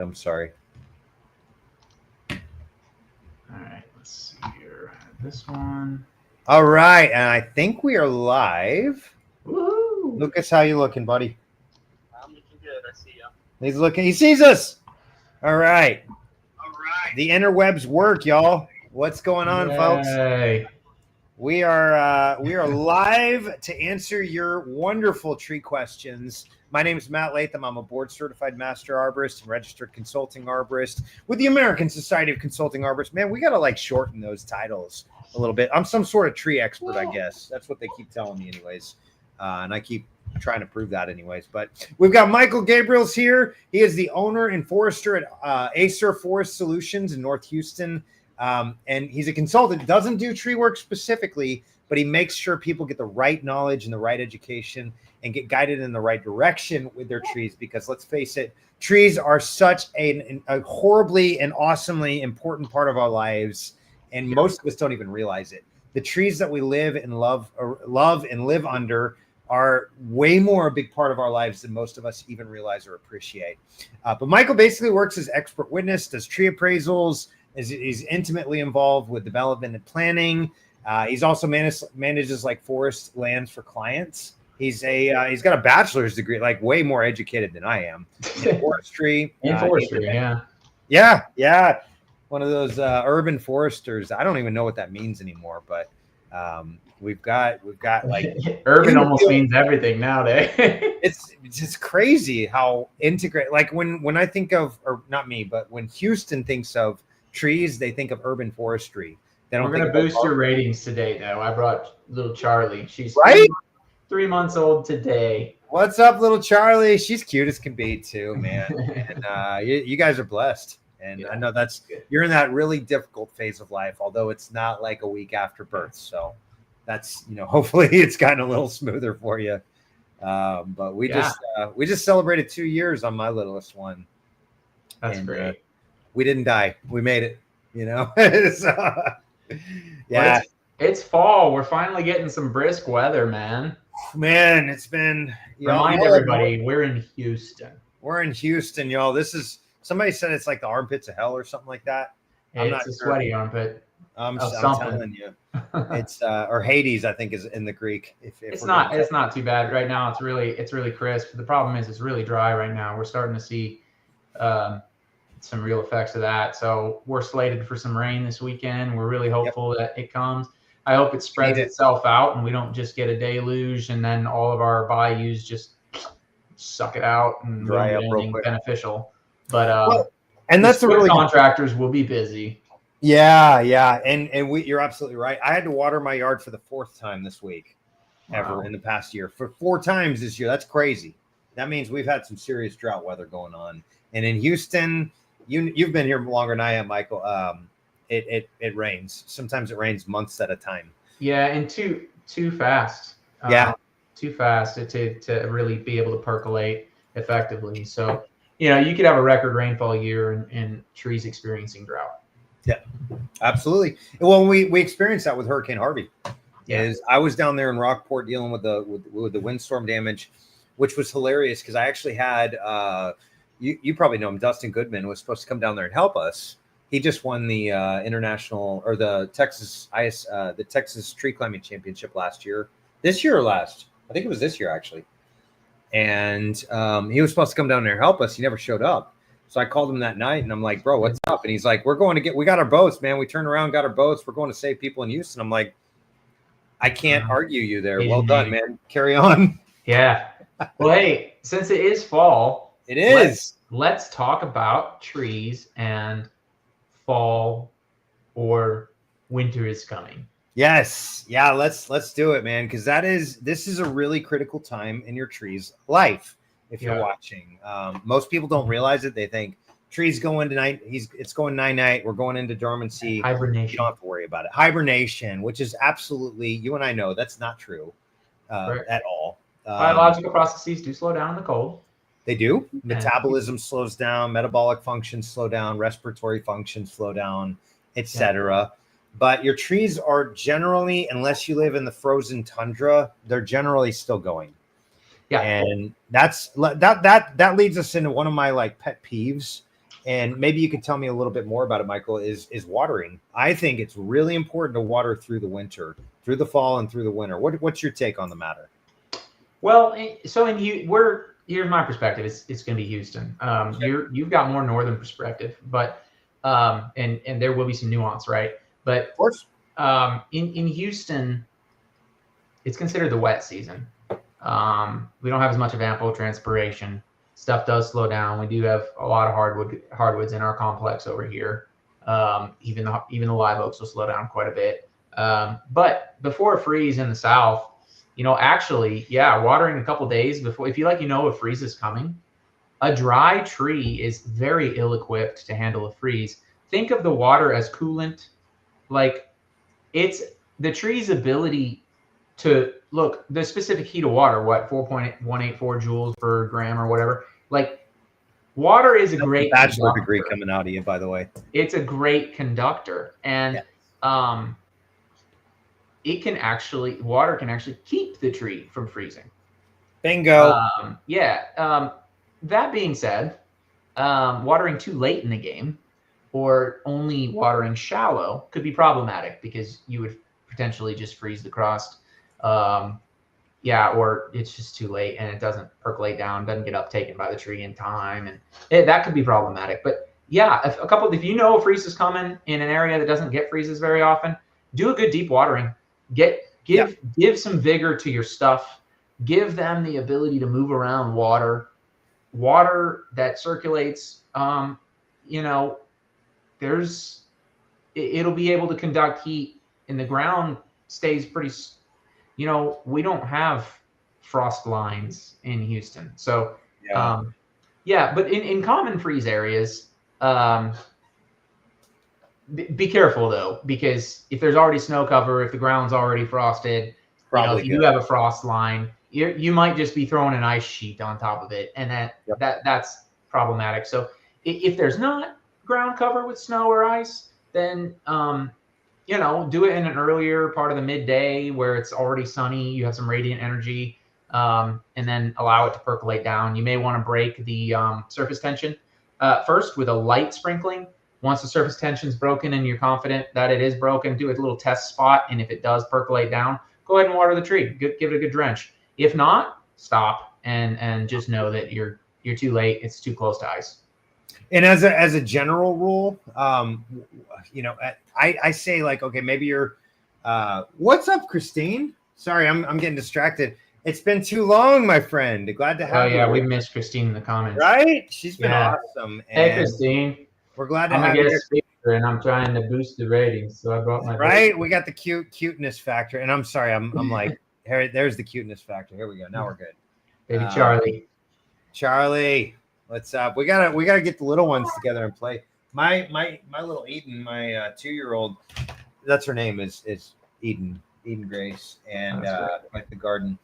I'm sorry. All right, let's see here. This one. All right, and I think we are live. Woo! Lucas, how you looking, buddy? I'm looking good. I see you. He's looking. He sees us. All right. The interwebs work, y'all. What's going on, folks? Yay. We are live to answer your wonderful tree questions. My name is Matt Latham. I'm a board-certified master arborist and registered consulting arborist with the American Society of Consulting Arborists. Man, we got to like shorten those titles a little bit. I'm some sort of tree expert, I guess. That's what they keep telling me anyways. And I keep trying to prove that anyways. But we've got Michael Gabriels here. He is the owner and forester at ASCA Forest Solutions in North Houston. And he's a consultant, doesn't do tree work specifically, but he makes sure people get the right knowledge and the right education and get guided in the right direction with their trees. Because let's face it, trees are such a horribly and awesomely important part of our lives. And most of us don't even realize it. The trees that we live and love and live under are way more a big part of our lives than most of us even realize or appreciate. But Michael basically works as expert witness, does tree appraisals, he's intimately involved with development and planning. He's also manages like forest lands for clients. He's got a bachelor's degree, like way more educated than I am in forestry. Yeah. One of those urban foresters. I don't even know what that means anymore, but we've got like urban almost means everything nowadays. It's just crazy how integrate. Like when I think of, or not me, but when Houston thinks of trees, they think of urban forestry. We're going to boost your ratings today, though. I brought little Charlie. She's right? 3 months old today. What's up, little Charlie? She's cute as can be, too, man. And you guys are blessed. And I know you're in that really difficult phase of life, although it's not like a week after birth. So that's, hopefully it's gotten a little smoother for you. But we just celebrated 2 years on my littlest one. That's great. We didn't die. We made it, So, yeah. It's fall. We're finally getting some brisk weather, man. Man, it's been. Remind everybody, we're in Houston. We're in Houston, y'all. Somebody said it's like the armpits of hell or something like that. It's a sweaty armpit. I'm telling you, it's or Hades, I think, is in the Greek. It's not too bad right now. It's really crisp. The problem is it's really dry right now. We're starting to see some real effects of that. So we're slated for some rain this weekend. We're really hopeful that it comes. I hope it spreads itself out and we don't just get a deluge and then all of our bayous just suck it out and dry up real quick. Beneficial. But and that's the really contractors will be busy. Yeah, and you're absolutely right. I had to water my yard for the 4th time this week, ever in the past year. For 4 times this year, that's crazy. That means we've had some serious drought weather going on. And in Houston, you've been here longer than I am, Michael. It rains. Sometimes it rains months at a time. Yeah, and too fast. Too fast to really be able to percolate effectively. So, you could have a record rainfall year and trees experiencing drought. Yeah, absolutely. Well, we experienced that with Hurricane Harvey. Yeah. I was down there in Rockport dealing with the windstorm damage, which was hilarious because I actually had you probably know him, Dustin Goodman was supposed to come down there and help us. He just won the international or the Texas Tree Climbing Championship this year or last. I think it was this year actually. And he was supposed to come down there and help us. He never showed up. So I called him that night and I'm like, bro, what's up? And he's like, we got our boats, man. We turned around, got our boats. We're going to save people in Houston. I'm like, I can't argue you there. Well done, man. Carry on. Yeah. Well, hey, since it is fall, let's talk about trees and fall or winter is coming. Yes. Yeah, let's do it, man. Because this is a really critical time in your tree's life. If you're watching, most people don't realize it. They think trees going tonight. It's going night. We're going into dormancy. Hibernation. You don't have to worry about it. Hibernation, which is absolutely, you and I know that's not true at all. Biological processes do slow down in the cold. They do. Metabolism slows down. Metabolic functions slow down. Respiratory functions slow down, etc. But your trees are generally, unless you live in the frozen tundra, they're generally still going. Yeah, and that leads us into one of my like pet peeves and maybe you could tell me a little bit more about it, Michael, is watering. I think it's really important to water through the winter, through the fall and through the winter. What's your take on the matter? Well, so here's my perspective. It's going to be Houston. You've got more northern perspective, but and there will be some nuance, right? But Of course. In Houston, it's considered the wet season. We don't have as much evapotranspiration. Stuff does slow down. We do have a lot of hardwoods in our complex over here. Even the live oaks will slow down quite a bit. But before a freeze in the south, actually, watering a couple days before, if a freeze is coming, a dry tree is very ill-equipped to handle a freeze. Think of the water as coolant. Like, it's the tree's ability to look, the specific heat of water, 4.184 joules per gram or whatever. Like, water is a great bachelor degree coming out of you, by the way. It's a great conductor, and water can actually keep the tree from freezing. Bingo. That being said, watering too late in the game or only watering shallow could be problematic because you would potentially just freeze the crust. Or it's just too late and it doesn't percolate down, doesn't get uptaken by the tree in time, and that could be problematic. But if you know a freeze is coming in an area that doesn't get freezes very often, do a good deep watering. Give some vigor to your stuff. Give them the ability to move around water that circulates. It'll be able to conduct heat, and the ground stays pretty. We don't have frost lines in Houston, so but in common freeze areas, be careful though, because if there's already snow cover, if the ground's already frosted, if you do have a frost line, you might just be throwing an ice sheet on top of it, and that's problematic. So if there's not ground cover with snow or ice, then do it in an earlier part of the midday where it's already sunny, you have some radiant energy, and then allow it to percolate down. You may want to break the surface tension first with a light sprinkling. Once the surface tension is broken and you're confident that it is broken, do a little test spot, and if it does percolate down, go ahead and water the tree. Give it a good drench. If not, stop and just know that you're too late. It's too close to ice. And as a general rule, I say, like, okay, maybe you're what's up, Christine? Sorry, I'm getting distracted. It's been too long, my friend. Glad to have you. Oh yeah, we missed Christine in the comments. Right? She's been awesome. Hey, Christine. We're glad to have you. Speaker, and I'm trying to boost the ratings, so I brought my We got the cuteness factor, and I'm sorry, I'm like, there's the cuteness factor. Here we go. Now we're good. Baby Charlie, what's up? We gotta get the little ones together and play. My little Eden, my 2-year-old, that's her name is Eden Grace, and like the garden.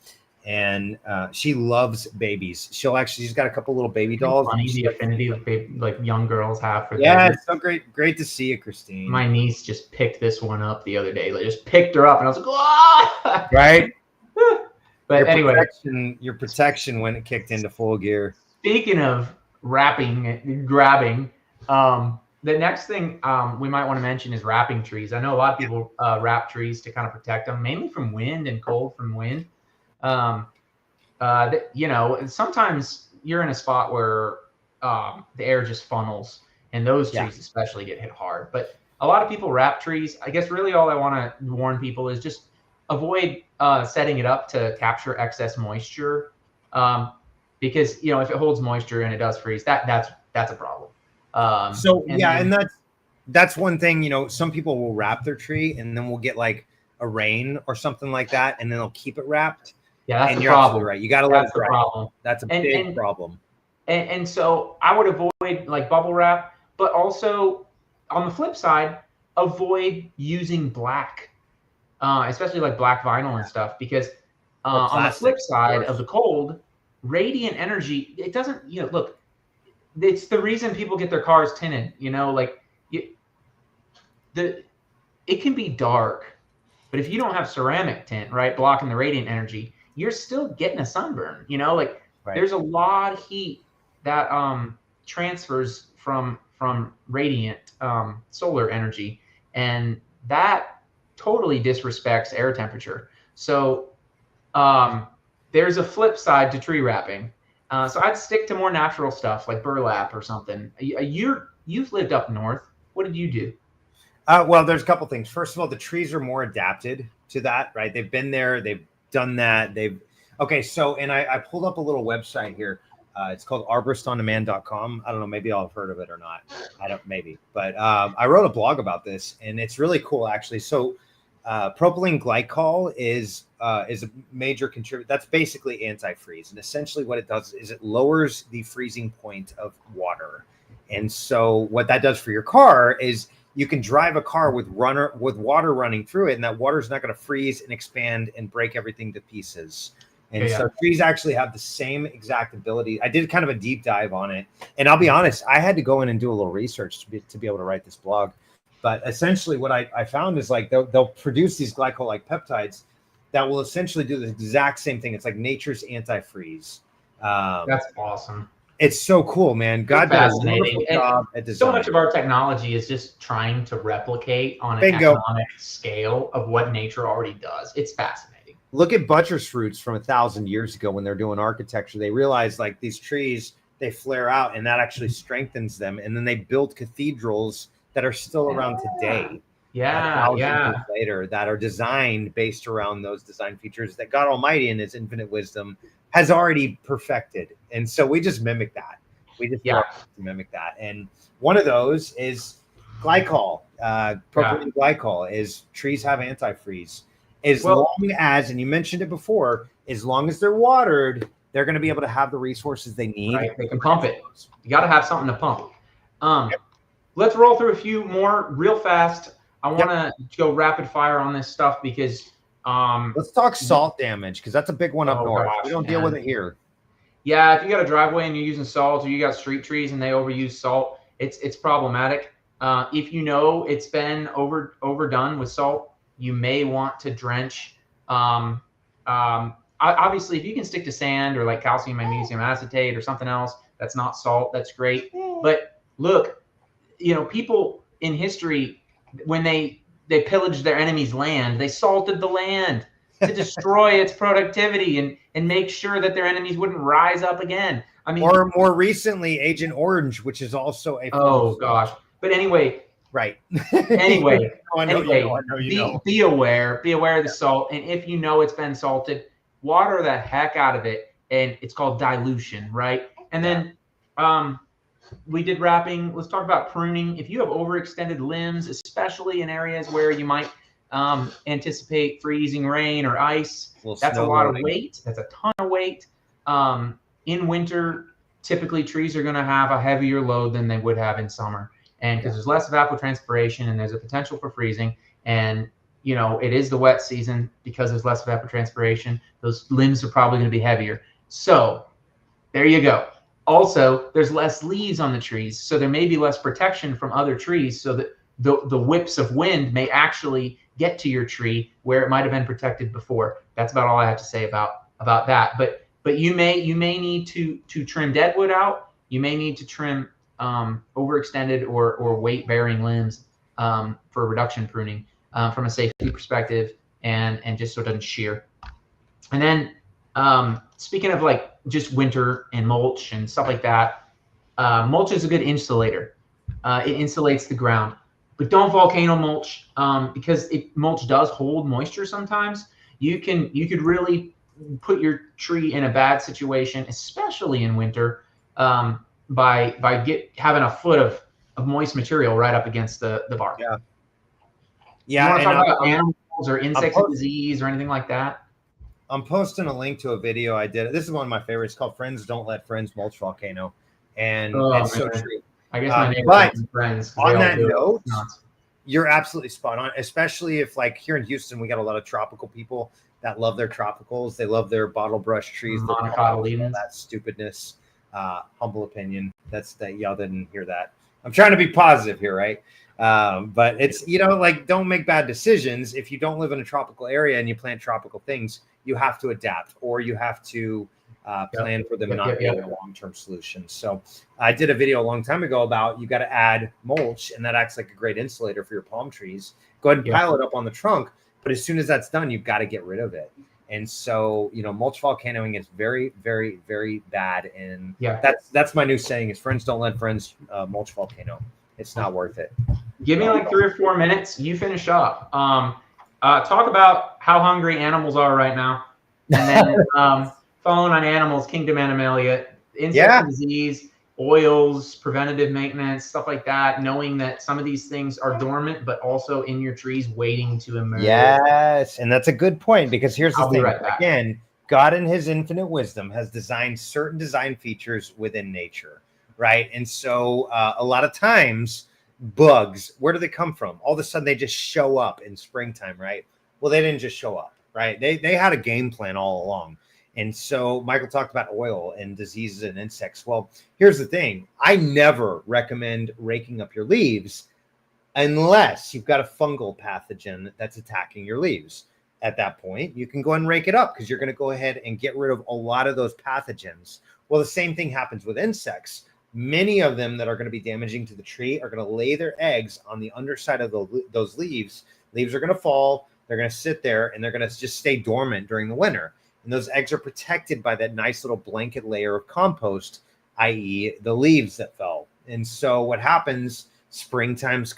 And she loves babies. She's got a couple little baby dolls. Funny the affinity like young girls have for babies. It's so great to see you, Christine. My niece just picked this one up the other day. Like, just picked her up, and I was like, "Ah!" Right. But your protection when it kicked into full gear. Speaking of grabbing, the next thing we might want to mention is wrapping trees. I know a lot of people wrap trees to kind of protect them, mainly from wind and cold from wind. Sometimes you're in a spot where the air just funnels, and those trees especially get hit hard. But a lot of people wrap trees. I guess really all I want to warn people is just avoid setting it up to capture excess moisture, because if it holds moisture and it does freeze, that's a problem. And that's one thing. Some people will wrap their tree, and then we'll get like a rain or something like that, and then they'll keep it wrapped. Yeah, that's and the you're problem. Right, you got to let it dry. Problem. That's a big problem. And so I would avoid like bubble wrap, but also on the flip side, avoid using black, especially like black vinyl and stuff, because on the flip side of the cold, radiant energy, it doesn't, look, it's the reason people get their cars tinted, it can be dark, but if you don't have ceramic tint, right, blocking the radiant energy, you're still getting a sunburn, There's a lot of heat that transfers from from radiant solar energy, and that totally disrespects air temperature. So there's a flip side to tree wrapping. So I'd stick to more natural stuff like burlap or something. You've lived up north. What did you do? Well, there's a couple things. First of all, the trees are more adapted to that, right? They've been there, they've done that. Okay. So, and I pulled up a little website here. It's called arboristonDemand.com. I don't know, maybe I'll have heard of it or not. I don't, maybe, but I wrote a blog about this, and it's really cool actually. So, propylene glycol is a major contributor. That's basically antifreeze, and essentially what it does is it lowers the freezing point of water. And so, what that does for your car is you can drive a car with water running through it, and that water is not going to freeze and expand and break everything to pieces. And so trees actually have the same exact ability. I did kind of a deep dive on it, and I'll be honest, I had to go in and do a little research to be able to write this blog. But essentially, what I found is like they'll produce these glycol-like peptides that will essentially do the exact same thing. It's like nature's antifreeze. That's awesome. It's so cool, man. God does a wonderful job at design. So much of our technology is just trying to replicate on an economic scale of what nature already does. It's fascinating. Look at buttress roots from 1,000 years ago when they're doing architecture. They realized like these trees, they flare out, and that actually strengthens them. And then they build cathedrals that are still around today. Years later, that are designed based around those design features that God Almighty in his infinite wisdom has already perfected. And so we just mimic that. We just mimic that. And one of those is glycol. Propylene glycol is trees have antifreeze. As long as, and you mentioned it before, as long as they're watered, they're going to be able to have the resources they need. Right. They can pump it. You got to have something to pump. Let's roll through a few more real fast. I want to go rapid fire on this stuff because let's talk salt damage, because that's a big one up north. We don't deal with it here. Yeah, if you got a driveway and you're using salt, or you got street trees and they overuse salt, it's problematic. If you know it's been overdone with salt, you may want to drench. Obviously, if you can stick to sand or like calcium magnesium acetate or something else that's not salt, that's great. But look, people in history, when they pillaged their enemy's land, they salted the land to destroy its productivity and make sure that their enemies wouldn't rise up again. I mean, or more recently, Agent Orange, which is also a gosh. But anyway, right. Anyway, be aware of the salt, and if you know it's been salted, water the heck out of it, and it's called dilution, right? And then we did wrapping. Let's talk about pruning. If you have overextended limbs, especially in areas where you might anticipate freezing rain or ice, that's a lot of weight. That's a ton of weight. In winter, typically trees are going to have a heavier load than they would have in summer. And because there's less evapotranspiration and there's a potential for freezing, and it is the wet season, because there's less evapotranspiration, those limbs are probably going to be heavier. So there you go. Also, there's less leaves on the trees, so there may be less protection from other trees, so that the whips of wind may actually get to your tree where it might have been protected before. That's about all I have to say about that. But you may need to trim deadwood out. You may need to trim overextended or weight-bearing limbs for reduction pruning from a safety perspective, and just so it doesn't shear. And then speaking of like just winter and mulch and stuff like that, mulch is a good insulator. It insulates the ground, but don't volcano mulch because mulch does hold moisture sometimes. You could really put your tree in a bad situation, especially in winter, by having a foot of moist material right up against the bark. Yeah. You want to talk about animals or insects or disease or anything like that? I'm posting a link to a video I did. This is one of my favorites. It's called "Friends Don't Let Friends Mulch Volcano," and it's so true. I guess my neighbors and friends. On that note, you're absolutely spot on. Especially if, like, here in Houston, we got a lot of tropical people that love their tropicals. They love their bottle brush trees, that stupidness. Humble opinion. That's that y'all didn't hear that. I'm trying to be positive here, right? But it's, like, don't make bad decisions. If you don't live in a tropical area and you plant tropical things, you have to adapt, or you have to plan for them not being a long-term solution. So I did a video a long time ago about you got to add mulch, and that acts like a great insulator for your palm trees. Go ahead and pile it up on the trunk, but as soon as that's done, you've got to get rid of it. And so, mulch volcanoing is very, very, very bad. And that's my new saying is friends don't let friends mulch volcano. It's not worth it. Give me like 3 or 4 minutes. You finish up. Talk about how hungry animals are right now. And then following on animals, Kingdom Animalia, insect disease, oils, preventative maintenance, stuff like that, knowing that some of these things are dormant, but also in your trees waiting to emerge. Yes, and that's a good point, because here's the thing. Again, God in his infinite wisdom has designed certain design features within nature, right? And so a lot of times bugs, where do they come from? All of a sudden they just show up in springtime, right? Well, they didn't just show up, right? They had a game plan all along. And so Michael talked about oil and diseases and insects. Well, here's the thing. I never recommend raking up your leaves unless you've got a fungal pathogen that's attacking your leaves. At that point, you can go and rake it up because you're going to go ahead and get rid of a lot of those pathogens. Well, the same thing happens with insects. Many of them that are going to be damaging to the tree are going to lay their eggs on the underside of those leaves. Leaves are going to fall. They're going to sit there and they're going to just stay dormant during the winter. And those eggs are protected by that nice little blanket layer of compost, i.e. the leaves that fell. And so what happens, springtime's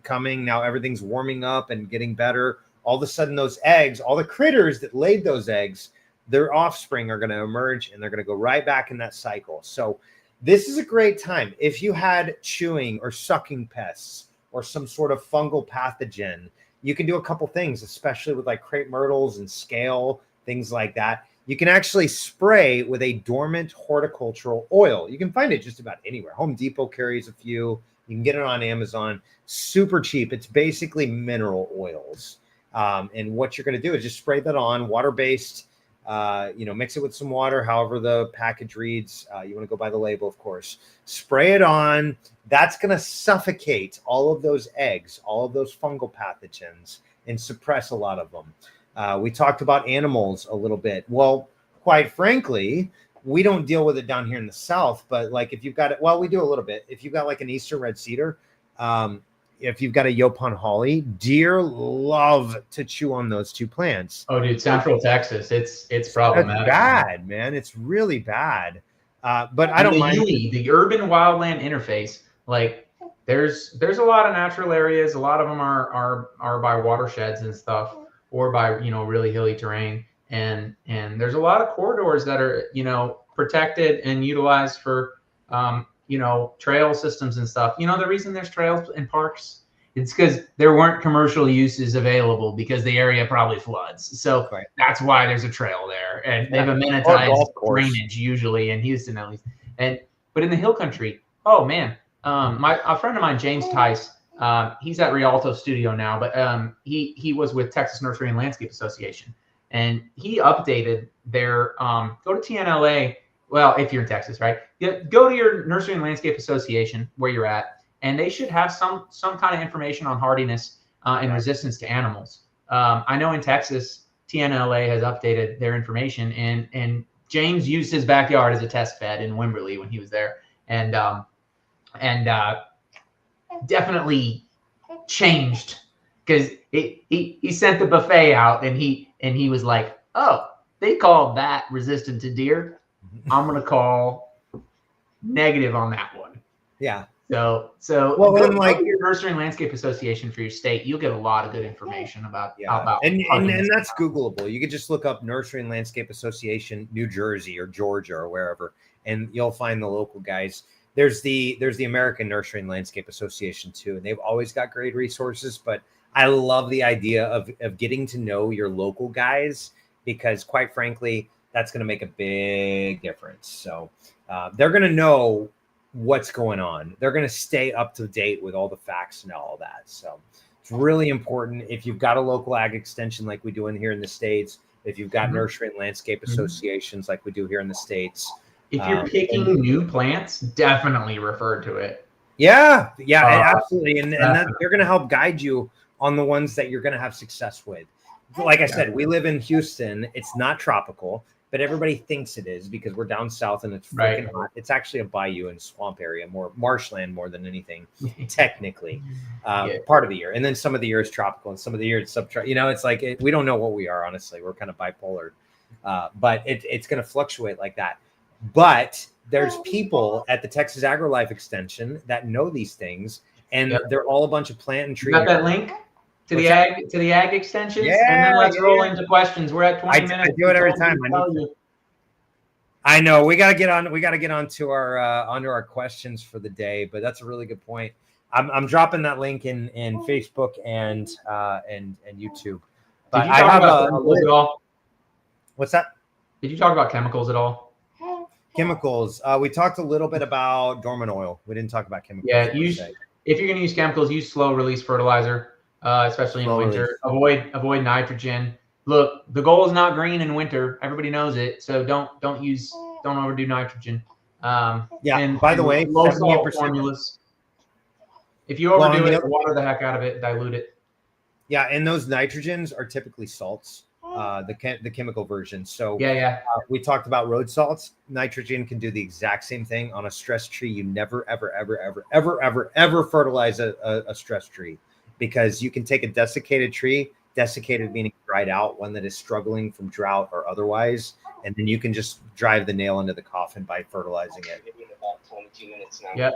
coming, now everything's warming up and getting better. All of a sudden those eggs, all the critters that laid those eggs, their offspring are going to emerge and they're going to go right back in that cycle. So this is a great time. If you had chewing or sucking pests or some sort of fungal pathogen, you can do a couple things, especially with like crepe myrtles and scale, things like that. You can actually spray with a dormant horticultural oil. You can find it just about anywhere. Home Depot carries a few. You can get it on Amazon. Super cheap. It's basically mineral oils. And what you're going to do is just spray that on, water-based, mix it with some water, however the package reads. You want to go by the label, of course. Spray it on. That's going to suffocate all of those eggs, all of those fungal pathogens, and suppress a lot of them. We talked about animals a little bit. Well, quite frankly, we don't deal with it down here in the South, but like if you've got it, well, we do a little bit. If you've got like an Eastern red cedar, if you've got a Yopon holly, deer love to chew on those two plants. Oh, dude, Central Texas, it's problematic. It's bad, man. It's really bad. But I don't mind. The urban wildland interface, like there's a lot of natural areas. A lot of them are by watersheds and stuff, or by really hilly terrain, and there's a lot of corridors that are protected and utilized for trail systems and stuff. The reason there's trails in parks, it's because there weren't commercial uses available because the area probably floods. So that's why there's a trail there, and they've amenitized drainage usually in Houston at least. But in the hill country, oh man, a friend of mine, James Tice. He's at Rialto Studio now, but he was with Texas Nursery and Landscape Association, and he updated their go to TNLA. Well, if you're in Texas, right? Go to your Nursery and Landscape Association where you're at, and they should have some kind of information on hardiness and resistance to animals. I know in Texas, TNLA has updated their information, and James used his backyard as a test bed in Wimberley when he was there, and definitely changed because he sent the buffet out and he was like, oh, they called that resistant to deer. I'm gonna call negative on that one. Yeah. So well, go like to your Nursery and Landscape Association for your state. You'll get a lot of good information about and that's Googleable. You could just look up Nursery and Landscape Association, New Jersey or Georgia or wherever, and you'll find the local guys. There's the American Nursery and Landscape Association too, and they've always got great resources. But I love the idea of getting to know your local guys, because quite frankly, that's going to make a big difference. So they're going to know what's going on. They're going to stay up to date with all the facts and all that. So it's really important. If you've got a local ag extension like we do in here in the States, if you've got nursery and landscape associations like we do here in the States. If you're picking new plants, definitely refer to it. Yeah, absolutely. And they're going to help guide you on the ones that you're going to have success with. Like I said, we live in Houston. It's not tropical. but everybody thinks it is because we're down south and it's freaking hot. It's actually a bayou and swamp area, more marshland more than anything, technically, part of the year. And then some of the year is tropical and some of the year it's subtropical. You know, it's like we don't know what we are, honestly. We're kind of bipolar, but it's going to fluctuate like that. But there's people at the Texas AgriLife Extension that know these things, and they're all a bunch of plant and tree. You got that link? To the ag extensions, yeah, and then let's roll into questions. We're at 20 minutes. I do it every time. I know we got to get on. We got to get onto our questions for the day. But that's a really good point. I'm dropping that link in Facebook and YouTube. But Did you talk about chemicals at all? What's that? Did you talk about chemicals at all? Chemicals. We talked a little bit about dormant oil. We didn't talk about chemicals. Yeah, if you're going to use chemicals, use slow release fertilizer. Especially in winter. Avoid nitrogen. Look, the goal is not green in winter. Everybody knows it. So don't overdo nitrogen. And by the way, low salt formulas. If you overdo it, water the heck out of it, dilute it. Yeah, and those nitrogens are typically salts, the chemical version. So we talked about road salts. Nitrogen can do the exact same thing on a stress tree. You never, ever, ever, ever, ever, ever, ever fertilize a stress tree. Because you can take a desiccated tree, desiccated meaning dried out, one that is struggling from drought or otherwise, and then you can just drive the nail into the coffin by fertilizing it. About 22 minutes now.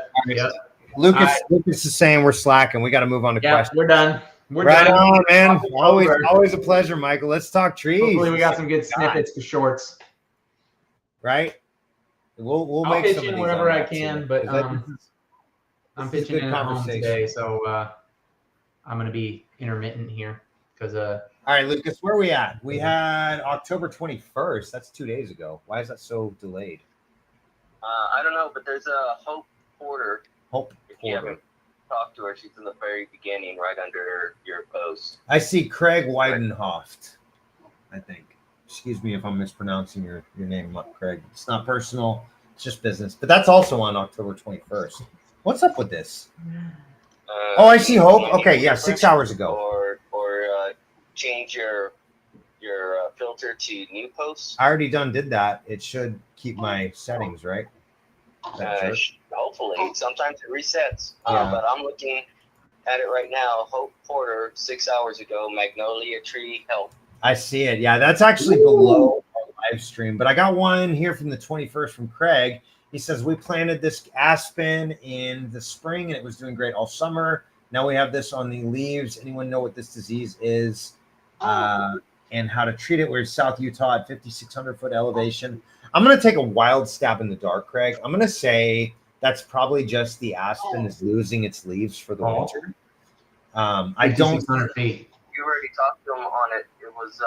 Lucas is saying we're slacking. We got to move on to questions. We're done. We're right done. on, man. Always a pleasure, Michael. Let's talk trees. Hopefully we got some good snippets to shorts. Right? We'll I'll make pitch some in of these wherever I can, but I'm pitching in at home today, so I'm going to be intermittent here because. All right, Lucas, where are we at? We had October 21st. That's 2 days ago. Why is that so delayed? I don't know, but there's a Hope Porter. If you haven't talked to her, she's in the very beginning, right under your post. I see Craig Weidenhoft, I think. Excuse me if I'm mispronouncing your name, Craig. It's not personal. It's just business. But that's also on October 21st. What's up with this? I see Hope. Okay, 6 hours ago. Or change your filter to new posts. I already did that. It should keep my settings, right? Hopefully. Sometimes it resets. But I'm looking at it right now. Hope Porter, 6 hours ago, Magnolia Tree Help. I see it. Yeah, that's actually below our live stream. But I got one here from the 21st from Craig. He says, we planted this aspen in the spring and it was doing great all summer. Now we have this on the leaves. Anyone know what this disease is and how to treat it? We're in South Utah at 5,600 foot elevation. I'm going to take a wild stab in the dark, Craig. I'm going to say that's probably just the aspen is losing its leaves for the winter. I don't. 600 feet. You already talked to him on it. It was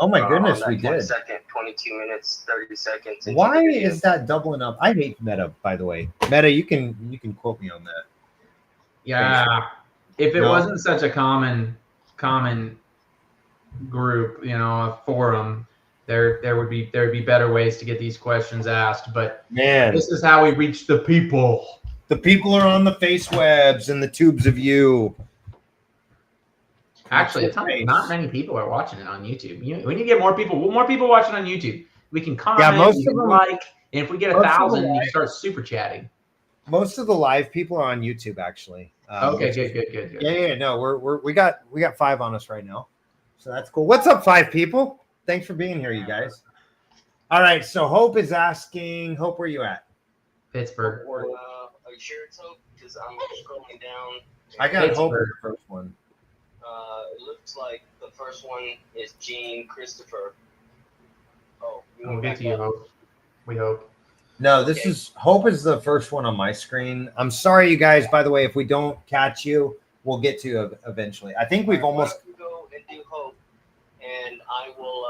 oh my goodness, we did. 22 minutes, 30 seconds. Why is that doubling up? I hate Meta, by the way. Meta, you can quote me on that. Yeah, if it wasn't such a common group, a forum, there would be better ways to get these questions asked. But man, this is how we reach the people. The people are on the face webs and the tubes of you. Actually, not many people are watching it on YouTube. We need to get more people watching on YouTube. We can comment, most of them, and if we get 1,000, you can start super chatting. Most of the live people are on YouTube, actually. Okay, good. Yeah. No, we got 5 on us right now, so that's cool. What's up, 5 people? Thanks for being here, you guys. All right, so Hope is asking. Hope, where you at? Pittsburgh. Are you sure it's Hope? Because I'm scrolling down. I got Hope as the first one. It looks like the first one is Gene Christopher. Oh, we'll get to you, Hope. We hope. No, this is Hope is the first one on my screen. I'm sorry, you guys. By the way, if we don't catch you, we'll get to you eventually. I think we've almost go and do Hope, and I will.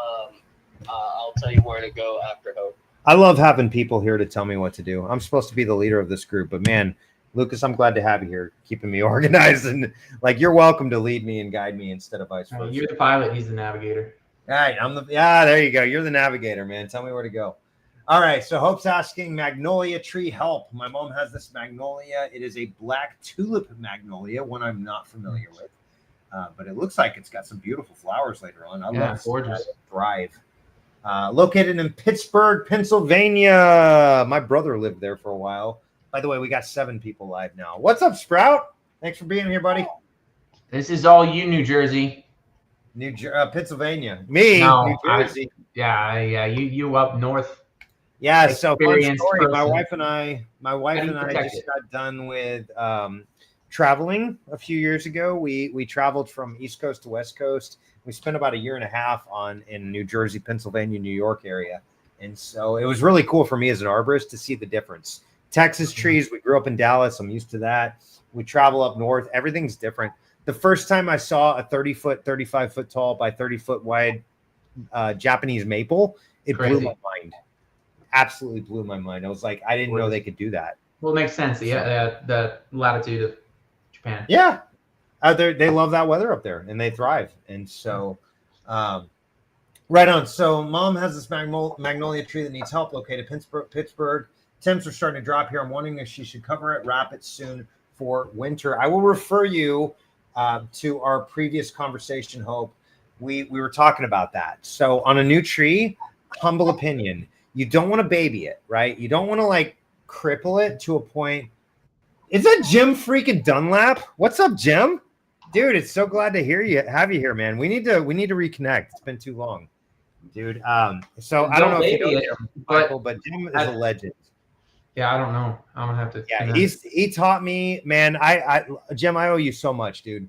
I'll tell you where to go after Hope. I love having people here to tell me what to do. I'm supposed to be the leader of this group, but man, Lucas, I'm glad to have you here, keeping me organized, and you're welcome to lead me and guide me instead of vice versa. You're the pilot, he's the navigator. All right, there you go. You're the navigator, man. Tell me where to go. All right, so Hope's asking Magnolia Tree Help. My mom has this magnolia. It is a black tulip magnolia, one I'm not familiar with, but it looks like it's got some beautiful flowers later on. I love gorgeous. Thrive. located in Pittsburgh, Pennsylvania. My brother lived there for a while. By the way, we got 7 people live now. What's up, Sprout? Thanks for being here, buddy. This is all you, New Jersey. Pennsylvania. Me, No, New Jersey. You up north. Yeah, so fun story. Person. My wife and I just got done with traveling a few years ago. We traveled from East Coast to West Coast. We spent about 1.5 years in New Jersey, Pennsylvania, New York area. And so it was really cool for me as an arborist to see the difference. Texas trees, we grew up in Dallas. I'm used to that. We travel up north. Everything's different. The first time I saw a 30-foot, 35-foot tall by 30-foot wide Japanese maple, it blew my mind. Absolutely blew my mind. I was like, I didn't know they could do that. Well, it makes sense. The latitude of Japan. Yeah. They love that weather up there and they thrive. And so, right on. So mom has this magnolia tree that needs help located Pittsburgh. Temps are starting to drop here. I'm wondering if she should cover it, wrap it soon for winter. I will refer you to our previous conversation, Hope. We were talking about that. So on a new tree, humble opinion, you don't want to baby it, right? You don't want to like cripple it to a point. Is that Jim freaking Dunlap? What's up, Jim? Dude, it's so glad to have you here, man. We need to reconnect. It's been too long, dude. So I don't know if you know Jim, but Jim is a legend. Yeah, I don't know. I'm gonna have to. Yeah, he taught me, man. Jim, I owe you so much, dude.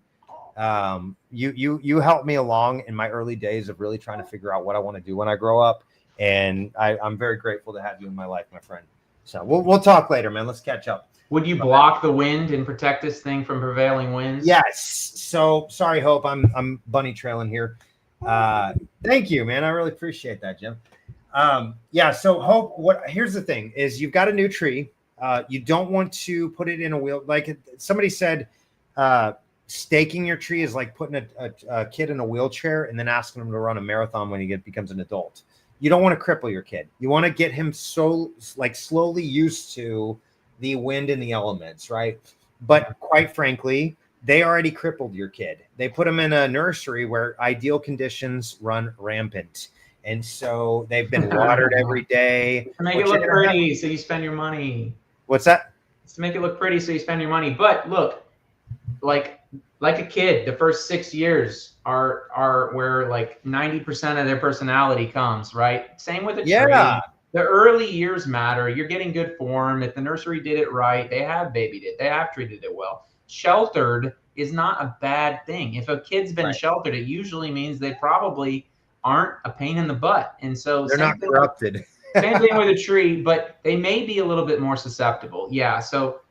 You helped me along in my early days of really trying to figure out what I want to do when I grow up, and I'm very grateful to have you in my life, my friend. So we'll talk later, man. Let's catch up. Would you block the wind and protect this thing from prevailing winds? Yes. So sorry, Hope. I'm bunny trailing here. Thank you, man. I really appreciate that, Jim. Yeah. So Hope, here's the thing is you've got a new tree. You don't want to put it in a wheel. Like somebody said, staking your tree is like putting a kid in a wheelchair and then asking him to run a marathon when he becomes an adult. You don't want to cripple your kid. You want to get him slowly used to the wind and the elements, right? But quite frankly, they already crippled your kid. They put him in a nursery where ideal conditions run rampant. And so they've been watered every day. To make it look pretty, so you spend your money. What's that? To make it look pretty, so you spend your money. But look, like a kid, the first 6 years are where like 90% of their personality comes, right? Same with a tree. Yeah. The early years matter. You're getting good form. If the nursery did it right, they have babied it. They have treated it well. Sheltered is not a bad thing. If a kid's been sheltered, it usually means they probably aren't a pain in the butt. And so they're not corrupted. Same thing with a tree, but they may be a little bit more susceptible. Yeah. So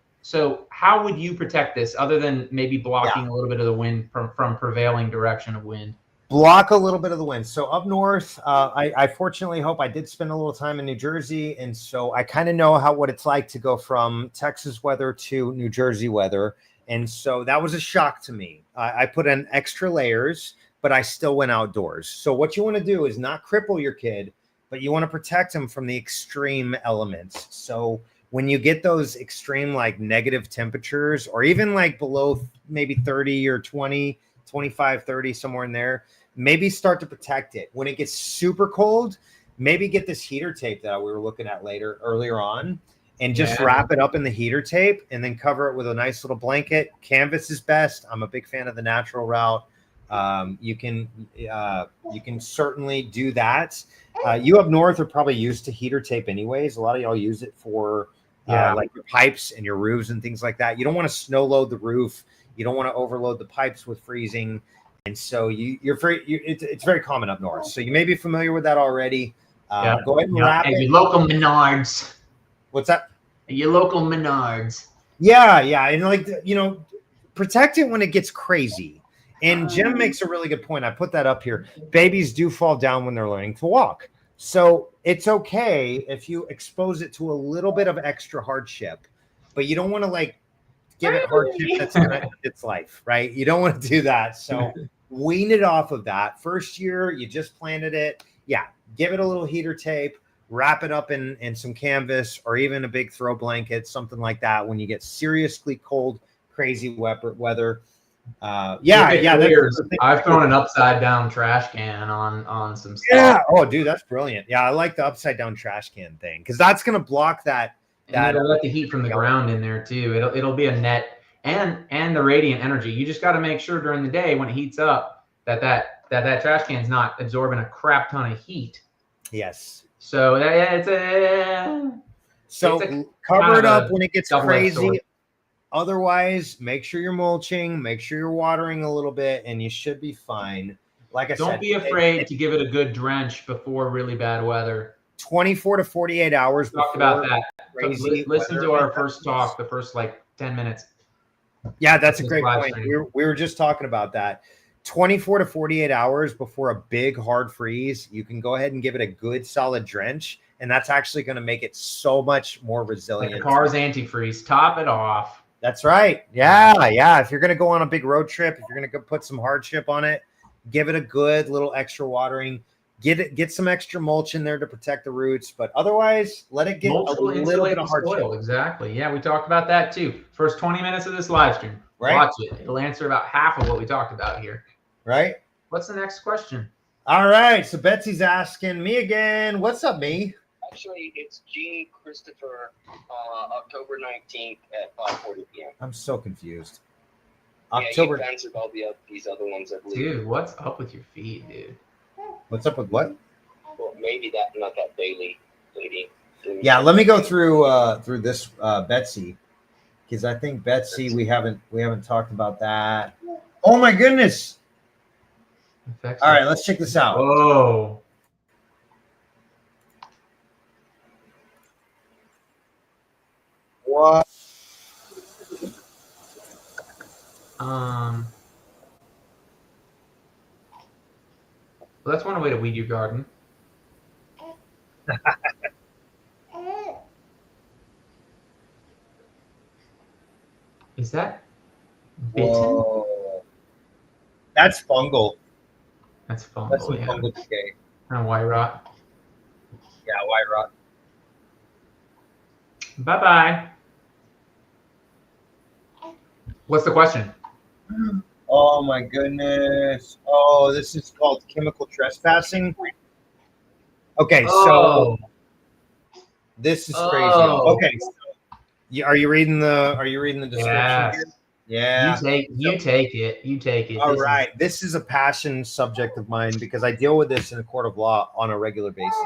how would you protect this other than maybe blocking a little bit of the wind from prevailing direction of wind? Block a little bit of the wind. So up north, I fortunately hope I did spend a little time in New Jersey. And so I kind of know what it's like to go from Texas weather to New Jersey weather. And so that was a shock to me. I put in extra layers, but I still went outdoors. So what you want to do is not cripple your kid, but you want to protect him from the extreme elements. So when you get those extreme like negative temperatures or even like below maybe 30 or 20, 25, 30, somewhere in there, maybe start to protect it. When it gets super cold, maybe get this heater tape that we were looking at earlier on and just wrap it up in the heater tape and then cover it with a nice little blanket. Canvas is best. I'm a big fan of the natural route. You can certainly do that. You up north are probably used to heater tape anyways. A lot of y'all use it for like your pipes and your roofs and things like that. You don't want to snow load the roof. You don't want to overload the pipes with freezing. And so it's very common up north. So you may be familiar with that already. Go ahead and wrap it. Your local Menards. What's that? Your local Menards. Yeah. And protect it when it gets crazy. And Jim makes a really good point. I put that up here. Babies do fall down when they're learning to walk. So it's okay if you expose it to a little bit of extra hardship, but you don't want to give it hardship that's going to end its life, right? You don't want to do that. So wean it off of that. First year, you just planted it. Yeah, give it a little heater tape, wrap it up in some canvas or even a big throw blanket, something like that when you get seriously cold, crazy weather. I've thrown an upside down trash can on some stuff. Yeah. Oh, dude, that's brilliant. Yeah, I like the upside down trash can thing because that's gonna block that. And it'll let the heat from the ground in there too. It'll be a net and the radiant energy. You just got to make sure during the day when it heats up that trash can's not absorbing a crap ton of heat. Yes. So cover it up when it gets crazy. Sword. Otherwise, make sure you're mulching, make sure you're watering a little bit, and you should be fine. Like I said, don't be afraid to give it a good drench before really bad weather. 24 to 48 hours. We talked about that. Listen to our first talk, the first like 10 minutes. Yeah, that's a great point. We were just talking about that. 24 to 48 hours before a big hard freeze, you can go ahead and give it a good solid drench, and that's actually going to make it so much more resilient. Like the car's antifreeze, top it off. That's right. Yeah. If you're going to go on a big road trip, if you're going to go put some hardship on it, give it a good little extra watering. Get some extra mulch in there to protect the roots, but otherwise, let it get a little bit of hardship. Exactly. Yeah, we talked about that too. First 20 minutes of this live stream. Right? Watch it. It'll answer about half of what we talked about here. Right? What's the next question? All right. So Betsy's asking me again. What's up, me? Actually, it's G. Christopher, October 19th at 5:40 p.m. I'm so confused. October. Yeah, you've answered all these other ones, I believe. Dude, what's up with your feet, dude? What's up with what? Well, maybe not that daily lady. Yeah, let me go through this Betsy, because I think Betsy we haven't talked about that. Oh my goodness! All right, let's check this out. Oh. What? Well, that's one way to weed your garden. Is that bitten? Whoa. That's fungal. That's fungal. That's some fungal decay. And white rot. Yeah, white rot. Bye-bye. What's the question? Oh my goodness. Oh, this is called chemical trespassing. Okay, so this is crazy. Okay, so are you reading the description here? Yeah. You take it. All right. This is a passion subject of mine because I deal with this in a court of law on a regular basis.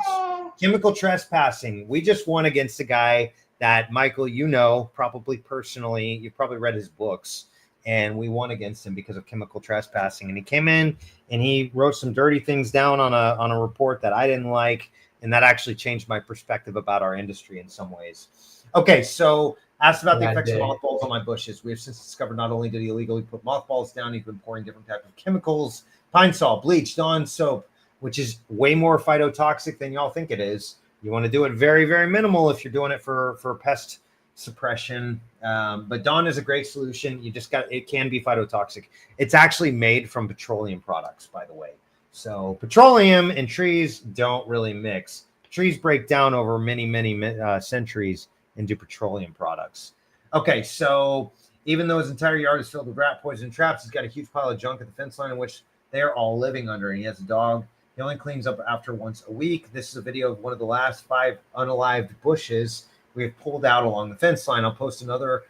Chemical trespassing. We just won against a guy that, Michael, you know, probably personally, you've probably read his books, and we won against him because of chemical trespassing. And he came in and he wrote some dirty things down on a report that I didn't like, and that actually changed my perspective about our industry in some ways. Okay, so asked about the effects of mothballs on my bushes. We have since discovered not only did he illegally put mothballs down, he's been pouring different types of chemicals, pine sol, bleach, Dawn soap, which is way more phytotoxic than y'all think it is. You want to do it very, very minimal if you're doing it for pest suppression. But Dawn is a great solution. It can be phytotoxic. It's actually made from petroleum products, by the way. So petroleum and trees don't really mix. Trees break down over many, many centuries into petroleum products. Okay, so even though his entire yard is filled with rat poison traps, he's got a huge pile of junk at the fence line in which they're all living under. And he has a dog. He only cleans up after once a week. This is a video of one of the last 5 unalived bushes we have pulled out along the fence line. I'll post another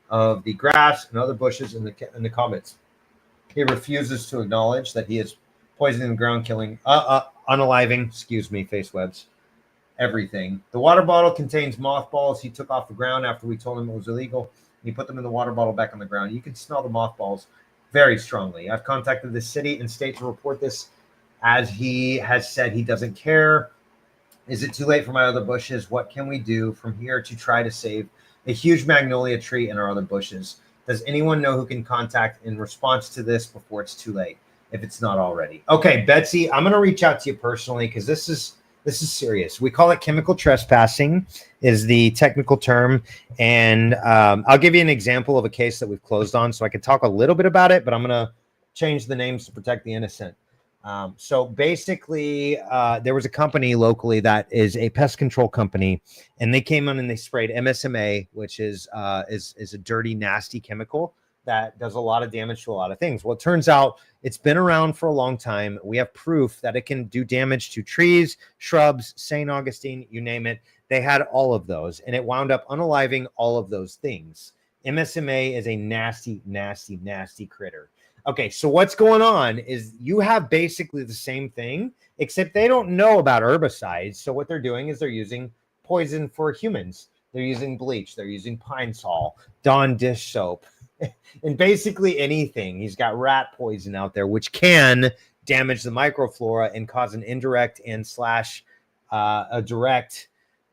of the grass and other bushes in the comments. He refuses to acknowledge that he is poisoning the ground, killing, unaliving, face webs, everything. The water bottle contains mothballs he took off the ground after we told him it was illegal. He put them in the water bottle back on the ground. You can smell the mothballs very strongly. I've contacted the city and state to report this, as he has said he doesn't care. Is it too late for my other bushes? What can we do from here to try to save a huge magnolia tree and our other bushes? Does anyone know who can contact in response to this before it's too late, if it's not already? Okay, Betsy, I'm going to reach out to you personally because this is serious. We call it chemical trespassing is the technical term. And I'll give you an example of a case that we've closed on so I can talk a little bit about it, but I'm going to change the names to protect the innocent. So basically, there was a company locally that is a pest control company, and they came in and they sprayed MSMA, which is a dirty, nasty chemical that does a lot of damage to a lot of things. Well, it turns out it's been around for a long time. We have proof that it can do damage to trees, shrubs, St. Augustine, you name it. They had all of those, and it wound up unaliving all of those things. MSMA is a nasty, nasty, nasty critter. Okay, so what's going on is you have basically the same thing, except they don't know about herbicides. So what they're doing is they're using poison for humans. They're using bleach. They're using Pine Sol, Dawn dish soap, and basically anything. He's got rat poison out there, which can damage the microflora and cause an indirect and slash a direct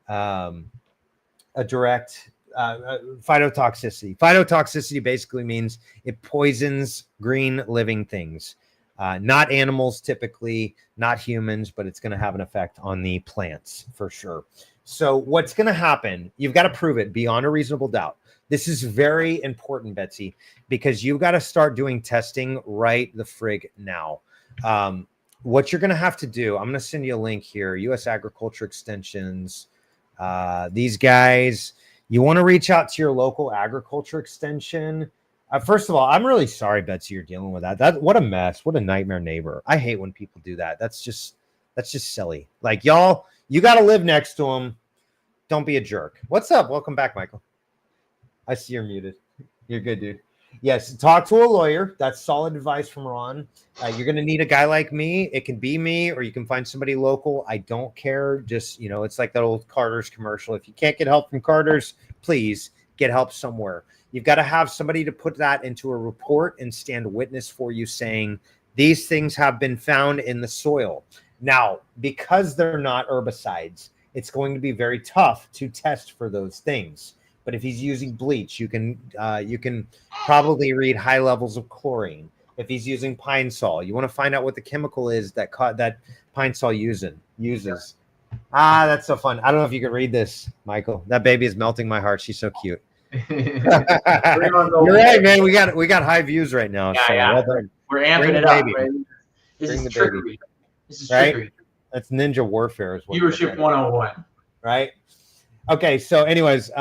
phytotoxicity. Phytotoxicity basically means it poisons green living things, not animals typically, not humans, but it's going to have an effect on the plants for sure. So what's going to happen, you've got to prove it beyond a reasonable doubt. This is very important, Betsy, because you've got to start doing testing right the frig now. What you're going to have to do, I'm going to send you a link here, U.S. Agriculture Extensions. These guys, you want to reach out to your local agriculture extension. First of all, I'm really sorry, Betsy, you're dealing with that. What a mess. What a nightmare neighbor. I hate when people do that. That's just silly. Like, y'all, you got to live next to them. Don't be a jerk. What's up? Welcome back, Michael. I see you're muted. You're good, dude. Yes, talk to a lawyer. That's solid advice from Ron. You're going to need a guy like me. It can be me, or you can find somebody local. I don't care. Just, it's like that old Carter's commercial. If you can't get help from Carter's, please get help somewhere. You've got to have somebody to put that into a report and stand witness for you saying these things have been found in the soil. Now, because they're not herbicides, it's going to be very tough to test for those things. But if he's using bleach, you can probably read high levels of chlorine. If he's using Pine Sol, you want to find out what the chemical is that Pine Sol uses. That's so fun. I don't know if you could read this, Michael. That baby is melting my heart. She's so cute. You're right, man. We got high views right now. Yeah, so yeah. Well, we're amping it up. Right? This Bring is the trickery. baby. This is Right? trickery. That's ninja warfare. Is what Viewership 101. Right? Okay, so anyways,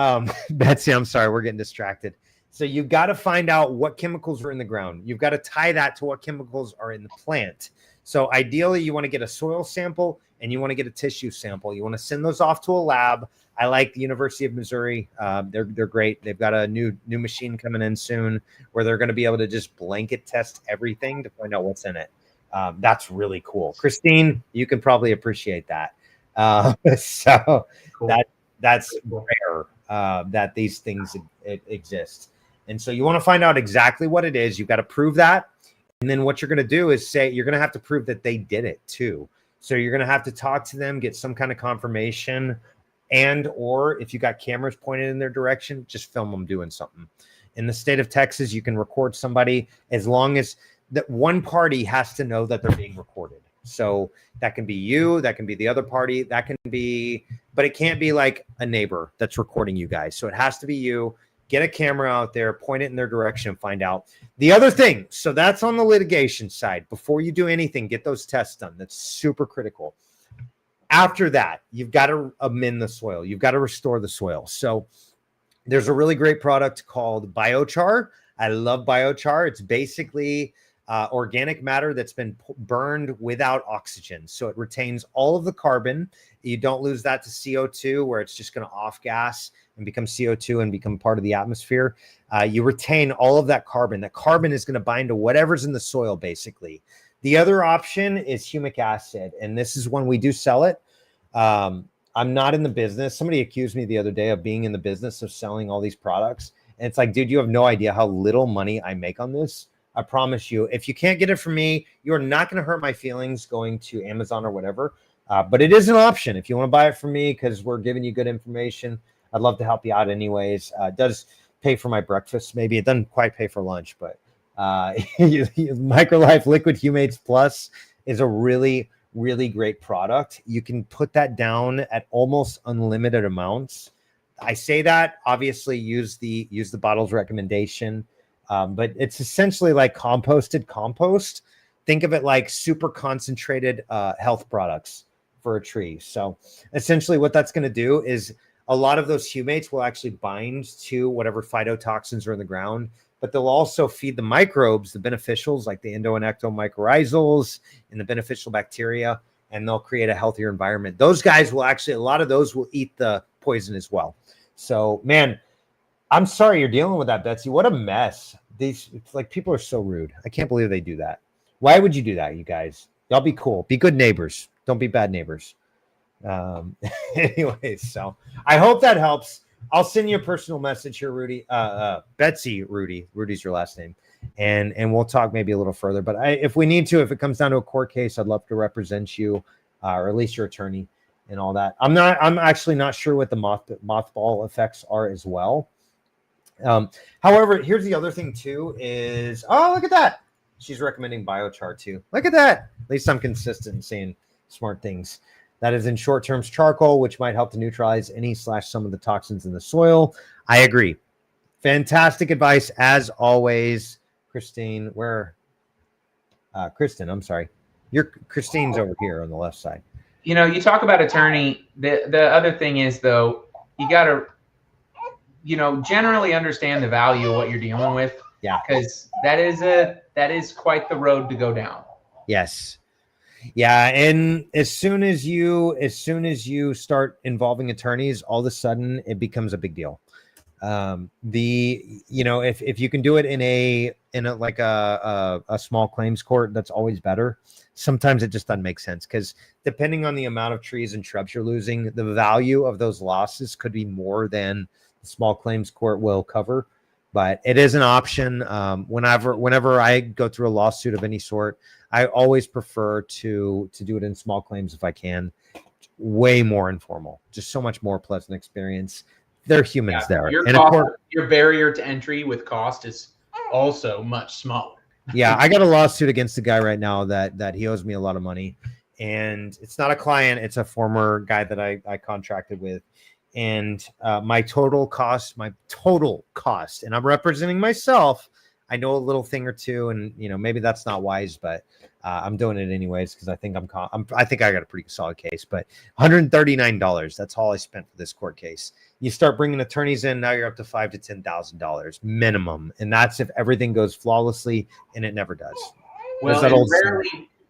Betsy, I'm sorry, we're getting distracted. So you've got to find out what chemicals are in the ground. You've got to tie that to what chemicals are in the plant. So ideally, you want to get a soil sample and you want to get a tissue sample. You want to send those off to a lab. I like the University of Missouri. They're great. They've got a new machine coming in soon where they're going to be able to just blanket test everything to find out what's in it. That's really cool. Christine, you can probably appreciate that. So Cool. That's rare that these things exist. And so you want to find out exactly what it is. You've got to prove that. And then what you're going to do is say you're going to have to prove that they did it too. So you're going to have to talk to them, get some kind of confirmation, or if you got cameras pointed in their direction, just film them doing something. In the state of Texas, you can record somebody as long as that one party has to know that they're being recorded. So that can be you, that can be the other party, that can be, but it can't be like a neighbor that's recording you guys. So it has to be you. Get a camera out there, point it in their direction, and find out. The other thing, so that's on the litigation side. Before you do anything, get those tests done. That's super critical. After that, you've got to amend the soil. You've got to restore the soil. So there's a really great product called biochar. I love biochar. It's basically organic matter that's been burned without oxygen. So it retains all of the carbon. You don't lose that to CO2 where it's just going to off gas and become CO2 and become part of the atmosphere. You retain all of that carbon. That carbon is going to bind to whatever's in the soil, basically. The other option is humic acid. And this is when we do sell it. I'm not in the business. Somebody accused me the other day of being in the business of selling all these products. And it's like, dude, you have no idea how little money I make on this. I promise you, if you can't get it from me, you're not going to hurt my feelings going to Amazon or whatever. But it is an option if you want to buy it from me because we're giving you good information. I'd love to help you out anyways. It does pay for my breakfast. Maybe it doesn't quite pay for lunch, but Microlife Liquid Humates Plus is a really, really great product. You can put that down at almost unlimited amounts. I say that, obviously use the bottle's recommendation. But it's essentially like composted compost. Think of it like super concentrated health products for a tree. So essentially what that's going to do is a lot of those humates will actually bind to whatever phytotoxins are in the ground. but they'll also feed the microbes, the beneficials like the endo and ectomycorrhizals and the beneficial bacteria, and they'll create a healthier environment. Those guys will actually, a lot of those will eat the poison as well. So, man, I'm sorry you're dealing with that, Betsy. What a mess. It's like people are so rude. I can't believe they do that. Why would you do that, you guys? Y'all be cool. Be good neighbors. Don't be bad neighbors. Anyways, so I hope that helps. I'll send you a personal message here, Rudy. Betsy, Rudy's your last name, and we'll talk maybe a little further. But if we need to, if it comes down to a court case, I'd love to represent you, or at least your attorney and all that. I'm actually not sure what the mothball effects are as well. However, here's the other thing too is, oh, look at that. She's recommending biochar too. Look at that. At least I'm consistent in saying smart things. That is in short terms charcoal, which might help to neutralize any/some of the toxins in the soil. I agree. Fantastic advice as always, Christine. Kristen, I'm sorry. Christine's over here on the left side. You know, you talk about attorney. The other thing is, though, you got to, generally understand the value of what you're dealing with. Yeah. Because that is quite the road to go down. Yes. Yeah, and as soon as you start involving attorneys, all of a sudden it becomes a big deal. If you can do it in a small claims court, that's always better. Sometimes it just doesn't make sense because depending on the amount of trees and shrubs you're losing, the value of those losses could be more than the small claims court will cover. But it is an option. Whenever I go through a lawsuit of any sort, I always prefer to do it in small claims if I can. Way more informal, just so much more pleasant experience. They're humans there. Your barrier to entry with cost is also much smaller. Yeah, I got a lawsuit against the guy right now that he owes me a lot of money, and it's not a client; it's a former guy that I contracted with. And my total cost, and I'm representing myself. I know a little thing or two, and maybe that's not wise, but I'm doing it anyways because I think I think I got a pretty solid case. But $139, that's all I spent for this court case. You start bringing attorneys in, now you're up to $5,000 to $10,000 minimum, and that's if everything goes flawlessly, and it never does. Well,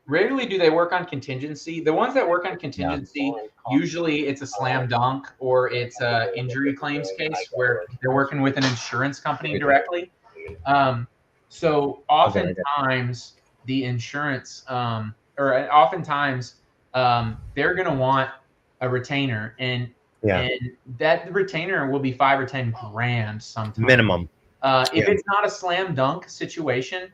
rarely do they work on contingency. The ones that work on contingency, usually it's a slam dunk or it's a injury claims case where they're working with an insurance company directly. So oftentimes the insurance, they're going to want a retainer, and that retainer will be $5,000 or $10,000 sometimes minimum. If it's not a slam dunk situation,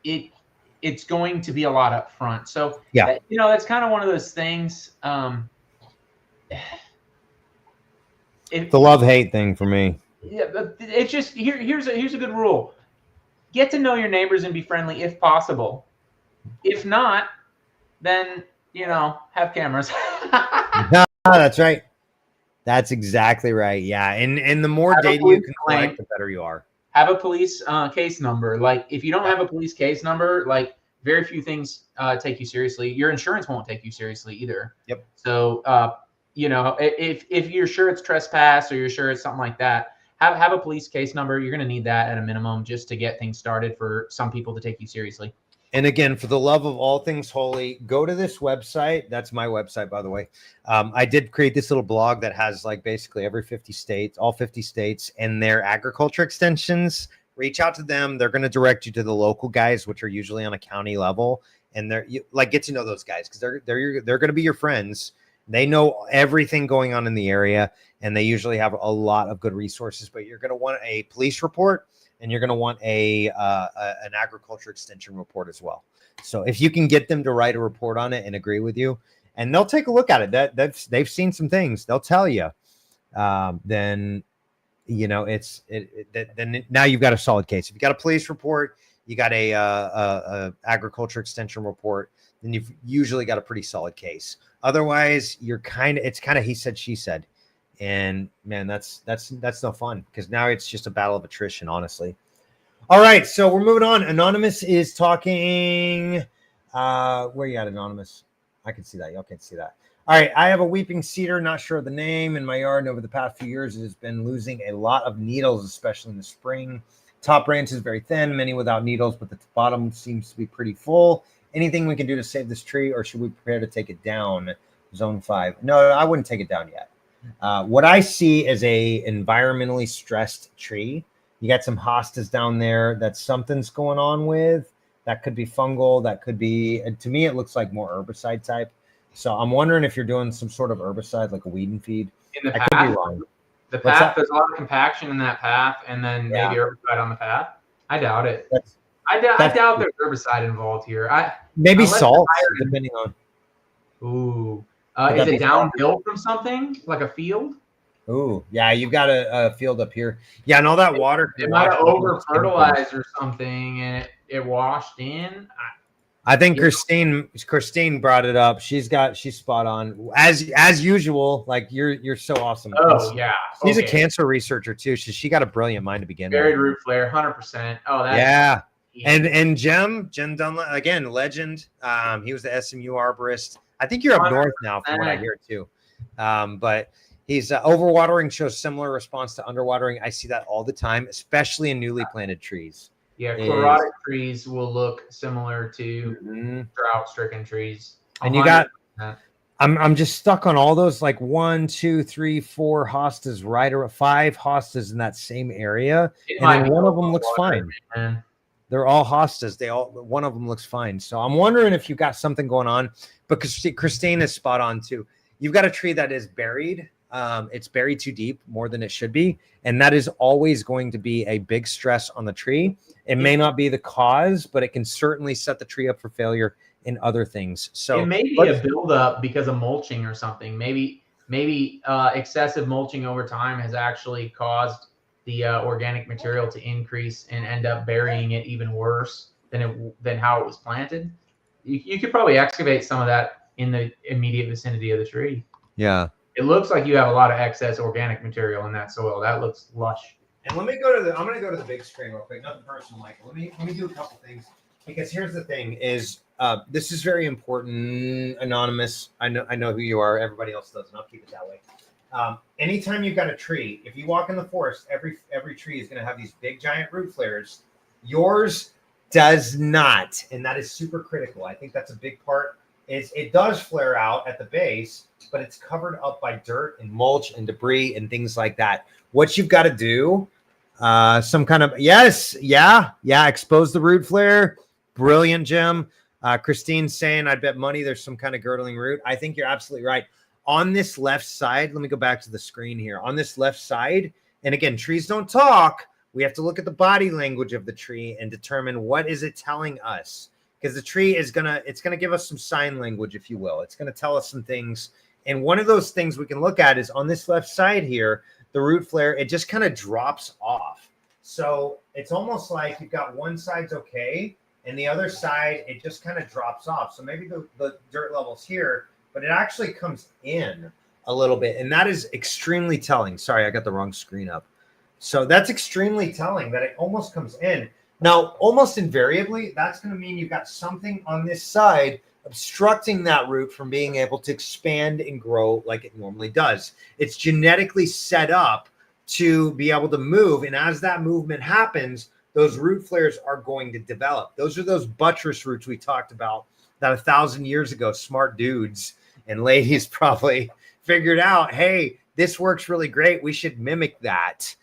it's going to be a lot up front. So that's kind of one of those things. The love-hate thing for me. Yeah, it's just here's a good rule. Get to know your neighbors and be friendly if possible. If not, then have cameras. No, that's right. That's exactly right. Yeah, and the more data you can collect, the better you are. Have a police case number. Like if you don't have a police case number, like very few things take you seriously. Your insurance won't take you seriously either. Yep. So if you're sure it's trespass or you're sure it's something like that, have a police case number. You're going to need that at a minimum just to get things started for some people to take you seriously. And again, for the love of all things holy, go to this website. That's my website, by the way. I did create this little blog that has like basically all 50 states and their agriculture extensions. Reach out to them. They're going to direct you to the local guys, which are usually on a county level. And get to know those guys because they're going to be your friends. They know everything going on in the area, and they usually have a lot of good resources. But you're going to want a police report, and you're going to want an agriculture extension report as well. So if you can get them to write a report on it and agree with you, and they'll take a look at it, they've seen some things, they'll tell you. Then then now you've got a solid case. If you got a police report, you got a agriculture extension report, then you've usually got a pretty solid case. Otherwise, it's kind of he said, she said. And man, that's no fun because now it's just a battle of attrition, honestly. All right, so we're moving on. Anonymous is talking. Where you at, Anonymous? I can see that. Y'all can't see that. All right, I have a weeping cedar, not sure of the name, in my yard. And over the past few years, it has been losing a lot of needles, especially in the spring. Top branch is very thin, many without needles, but the bottom seems to be pretty full. Anything we can do to save this tree, or should we prepare to take it down? Zone 5. No, I wouldn't take it down yet. What I see is a environmentally stressed tree. You got some hostas down there that something's going on with. That could be fungal. That could be, to me, it looks like more herbicide type. So I'm wondering if you're doing some sort of herbicide, like a weed and feed. In the I could path, be wrong. the path, there's a lot of compaction in that path, and then maybe herbicide on the path. I doubt it. I doubt there's herbicide involved here. Maybe salt, depending on. Ooh. Is it downhill from something, like a field? Ooh, yeah, you've got a field up here. Yeah, and all that water. It might have over-fertilized or something, and it washed in. I think Christine brought it up. She's spot on as usual. Like you're so awesome. Oh yeah, she's a cancer researcher too. She got a brilliant mind to begin with. Buried root flare, 100%. Oh, that's yeah. And Jem Dunlap, again, legend. He was the SMU arborist. I think you're up north now, from what I hear too. But he's overwatering shows similar response to underwatering. I see that all the time, especially in newly planted trees. Yeah, chlorotic trees will look similar to drought-stricken trees. 100%. And you got, I'm just stuck on all those, like 1, 2, 3, 4 hostas, right, or 5 hostas in that same area, and then one of them looks fine. Man. They're all hostas. One of them looks fine. So I'm wondering if you've got something going on, because Christine is spot on too. You've got a tree that is buried. It's buried too deep, more than it should be. And that is always going to be a big stress on the tree. It may not be the cause, but it can certainly set the tree up for failure in other things. So it may be a buildup because of mulching or something. Maybe excessive mulching over time has actually caused the organic material to increase and end up burying it even worse than how it was planted. You could probably excavate some of that in the immediate vicinity of the tree. Yeah. It looks like you have a lot of excess organic material in that soil. That looks lush. And let me go to I'm going to go to the big screen real quick. Nothing personal, Michael. Let me do a couple things, because here's the thing: is this is very important. Anonymous, I know who you are. Everybody else doesn't. I'll keep it that way. Anytime you've got a tree, if you walk in the forest, every tree is going to have these big giant root flares. Yours does not, and that is super critical. I think that's a big part. Is it does flare out at the base, but it's covered up by dirt and mulch and debris and things like that. What you've got to do, some kind of, expose the root flare. Brilliant, Jim. Christine's saying, I bet money there's some kind of girdling root. I think you're absolutely right. On this left side, let me go back to the screen here. On this left side, and again, trees don't talk. We have to look at the body language of the tree and determine what is it telling us. Because the tree is it's gonna give us some sign language, if you will. It's gonna tell us some things. And one of those things we can look at is on this left side here, the root flare, it just kind of drops off. So it's almost like you've got one side's okay, and the other side, it just kind of drops off. So maybe the dirt level's here, but it actually comes in a little bit. And that is extremely telling. Sorry, I got the wrong screen up. So that's extremely telling that it almost comes in. Now, almost invariably, that's going to mean you've got something on this side obstructing that root from being able to expand and grow like it normally does. It's genetically set up to be able to move. And as that movement happens, those root flares are going to develop. Those are those buttress roots we talked about that 1,000 years ago, smart dudes and ladies probably figured out, hey, this works really great. We should mimic that.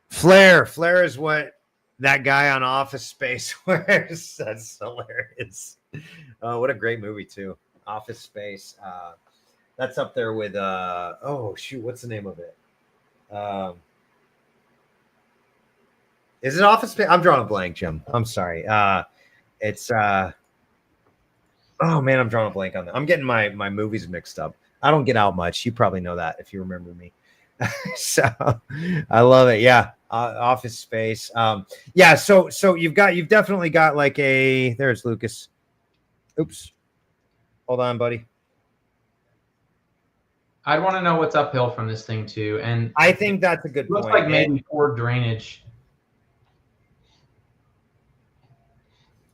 Flare is what that guy on Office Space wears. That's hilarious. What a great movie too. Office Space. That's up there with what's the name of it? Is it Office Space? I'm drawing a blank, Jim. I'm sorry. It's I'm drawing a blank on that. I'm getting my movies mixed up. I don't get out much. You probably know that if you remember me. So I love it. Yeah. Office Space. So you've definitely got like there's Lucas. Oops. Hold on, buddy. I'd want to know what's uphill from this thing too. And I think that's a good point. Looks like maybe poor drainage.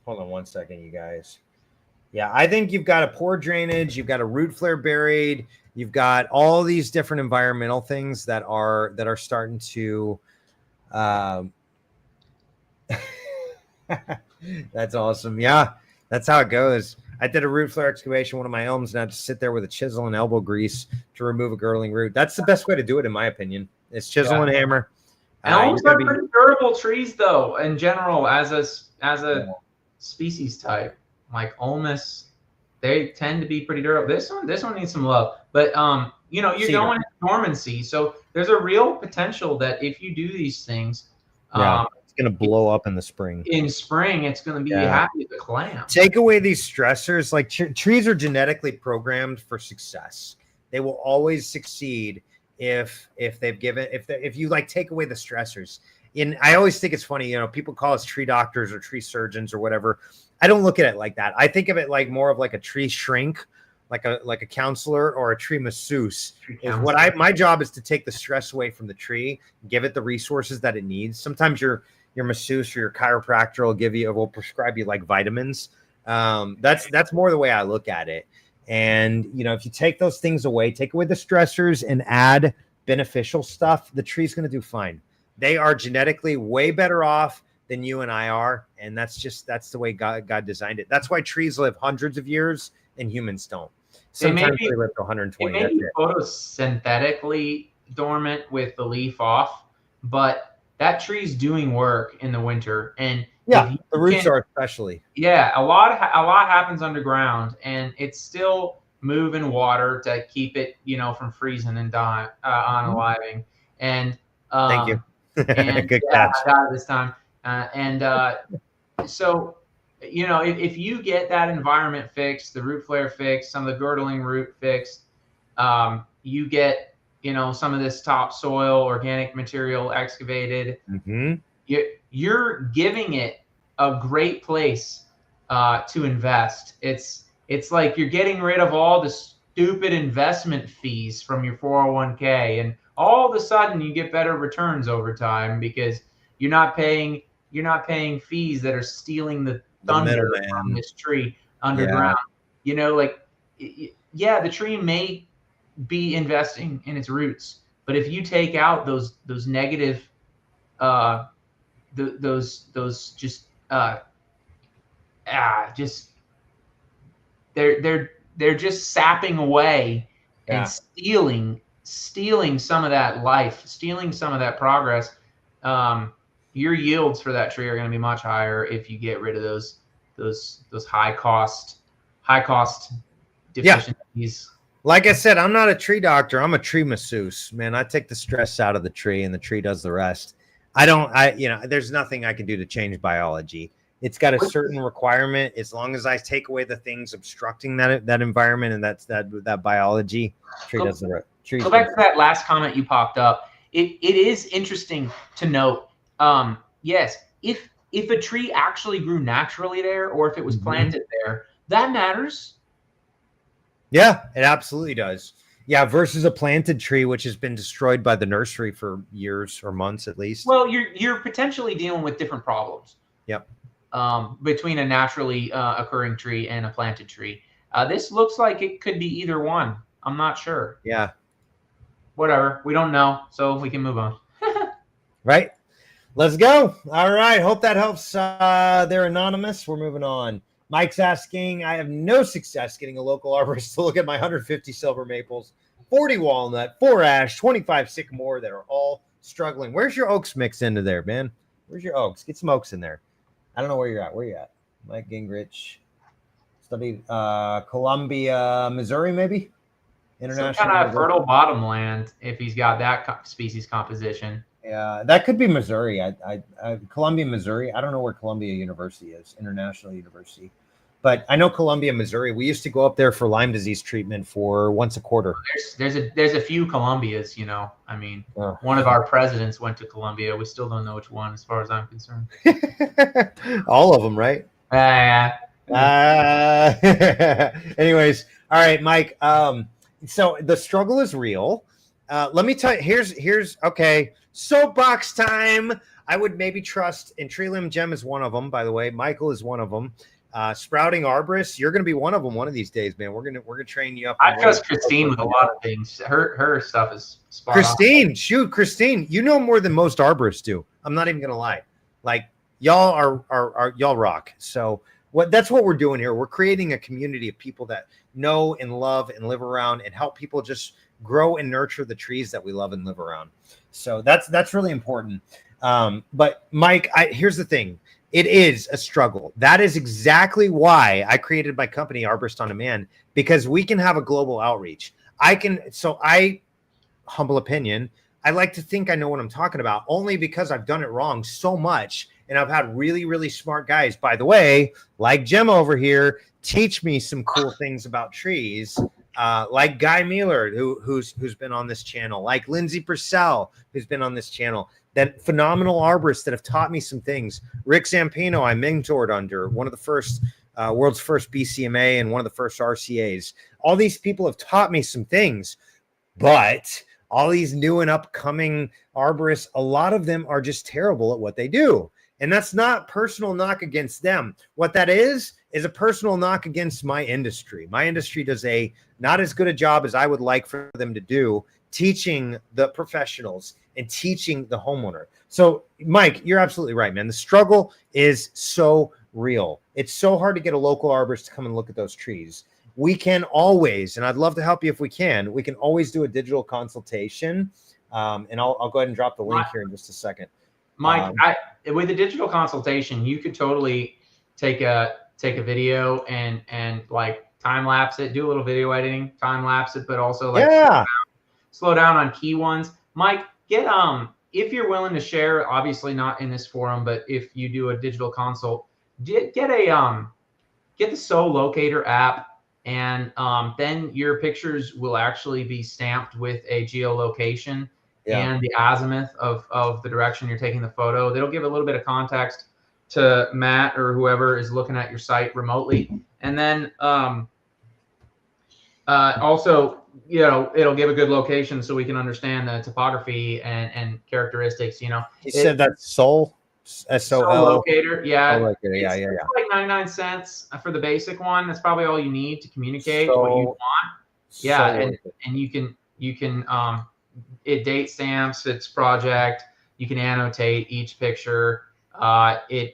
Hold on one second, you guys. Yeah, I think you've got a poor drainage, you've got a root flare buried, you've got all these different environmental things that are starting to that's awesome. Yeah, that's how it goes. I did a root flare excavation, one of my elms, and I just sit there with a chisel and elbow grease to remove a girdling root. That's the best way to do it, in my opinion. It's chisel and hammer. And almost are pretty durable trees, though, in general, as a species type. Like ulmus, they tend to be pretty durable. This one needs some love, but you're going into dormancy, so there's a real potential that if you do these things, it's going to blow up in the spring. In spring, it's going to be happy as a clam. Take away these stressors. Like trees are genetically programmed for success. They will always succeed if you like take away the stressors. I always think it's funny, people call us tree doctors or tree surgeons or whatever. I don't look at it like that. I think of it like more of like a tree shrink, like a counselor or a tree masseuse. My job is to take the stress away from the tree, give it the resources that it needs. Sometimes your masseuse or your chiropractor will prescribe you like vitamins. That's more the way I look at it. And, if you take those things away, take away the stressors and add beneficial stuff, the tree's going to do fine. They are genetically way better off than you and I are. And that's the way God designed it. That's why trees live hundreds of years and humans don't. Sometimes they live to 120. They may be photosynthetically dormant with the leaf off, but that tree's doing work in the winter. And the roots are especially. Yeah, a lot happens underground, and it's still moving water to keep it, from freezing and dying, unaliving. And thank you. And good catch. I got it this time. So, if you get that environment fixed, the root flare fixed, some of the girdling root fixed, you get, some of this topsoil, organic material excavated. Mm-hmm. You're giving it a great place to invest. It's like you're getting rid of all the stupid investment fees from your 401k, and all of a sudden you get better returns over time because you're not paying fees that are stealing the thunder from this tree underground. The tree may be investing in its roots, but if you take out those negative they're just sapping away and stealing some of that life, stealing some of that progress. Your yields for that tree are going to be much higher if you get rid of those high cost deficiencies. Like I said, I'm not a tree doctor. I'm a tree masseuse, man. I take the stress out of the tree and the tree does the rest. There's nothing I can do to change biology. It's got a certain requirement. As long as I take away the things obstructing that environment and that biology, tree does the rest. Go back to that last comment you popped up. It is interesting to note. Yes, if a tree actually grew naturally there, or if it was planted there, that matters. Yeah, it absolutely does. Yeah, versus a planted tree which has been destroyed by the nursery for years or months at least. Well, you're potentially dealing with different problems. Yep. Between a naturally occurring tree and a planted tree. This looks like it could be either one. I'm not sure. Yeah. Whatever. We don't know, so we can move on. Right. Let's go. All right. Hope that helps. They're anonymous. We're moving on. Mike's asking, I have no success getting a local arborist to look at my 150 silver maples, 40 walnut, 4 ash, 25 sycamore that are all struggling. Where's your oaks mixed into there, man? Where's your oaks? Get some oaks in there. I don't know where you're at. Where you at? Mike Gingrich. Studied Columbia, Missouri, maybe? International. Some kind of fertile bottomland if he's got that species composition. Yeah, that could be Missouri. Columbia, Missouri. I don't know where Columbia University is, International University. But I know Columbia, Missouri. We used to go up there for Lyme disease treatment for once a quarter. There's a few Columbias, I mean, one of our presidents went to Columbia. We still don't know which one, as far as I'm concerned. All of them, right? Anyways, all right, Mike. So the struggle is real. Let me tell you. Here's okay. Soapbox time. I would maybe trust, and Tree Limb Gem is one of them. By the way, Michael is one of them. sprouting arborists, you're going to be one of them one of these days, man. We're gonna train you up. I trust Christine with a lot of things. Her stuff is spot on. Christine, you know more than most arborists do. I'm not even gonna lie. Like y'all are y'all rock. So that's what we're doing here. We're creating a community of people that know and love and live around and help people just grow and nurture the trees that we love and live around. So that's really important. But Mike, here's the thing. It is a struggle. That is exactly why I created my company, Arborist on Demand, because we can have a global outreach. Humble opinion, I like to think I know what I'm talking about, only because I've done it wrong so much. And I've had really, really smart guys, by the way, like Jim over here, teach me some cool things about trees. Like Guy Mueller, who's been on this channel, like Lindsay Purcell, who's been on this channel. That phenomenal arborists that have taught me some things. Rick Zampino, I mentored under, one of the first world's first BCMA and one of the first RCAs. All these people have taught me some things, but all these new and upcoming arborists, a lot of them are just terrible at what they do. And that's not personal knock against them. What that is a personal knock against my industry. My industry does not as good a job as I would like for them to do, teaching the professionals and teaching the homeowner. So Mike, you're absolutely right, man. The struggle is so real. It's so hard to get a local arborist to come and look at those trees. We can always, and I'd love to help you if we can always do a digital consultation. And I'll go ahead and drop the link here in just a second. Mike, with a digital consultation, you could totally take a video and like time lapse it, do a little video editing, time lapse it, but also like slow down on key ones. Mike, get if you're willing to share, obviously not in this forum, but if you do a digital consult, get the SO Locator app, and then your pictures will actually be stamped with a geolocation and the azimuth of the direction you're taking the photo. That'll give a little bit of context to Matt or whoever is looking at your site remotely. And then also, it'll give a good location so we can understand the topography and characteristics. You said that's SOL, SOL Locator. Yeah. SOL Locator. Yeah. It's like 99 cents for the basic one. That's probably all you need to communicate what you want. Yeah. And you can it date stamps its project. You can annotate each picture. The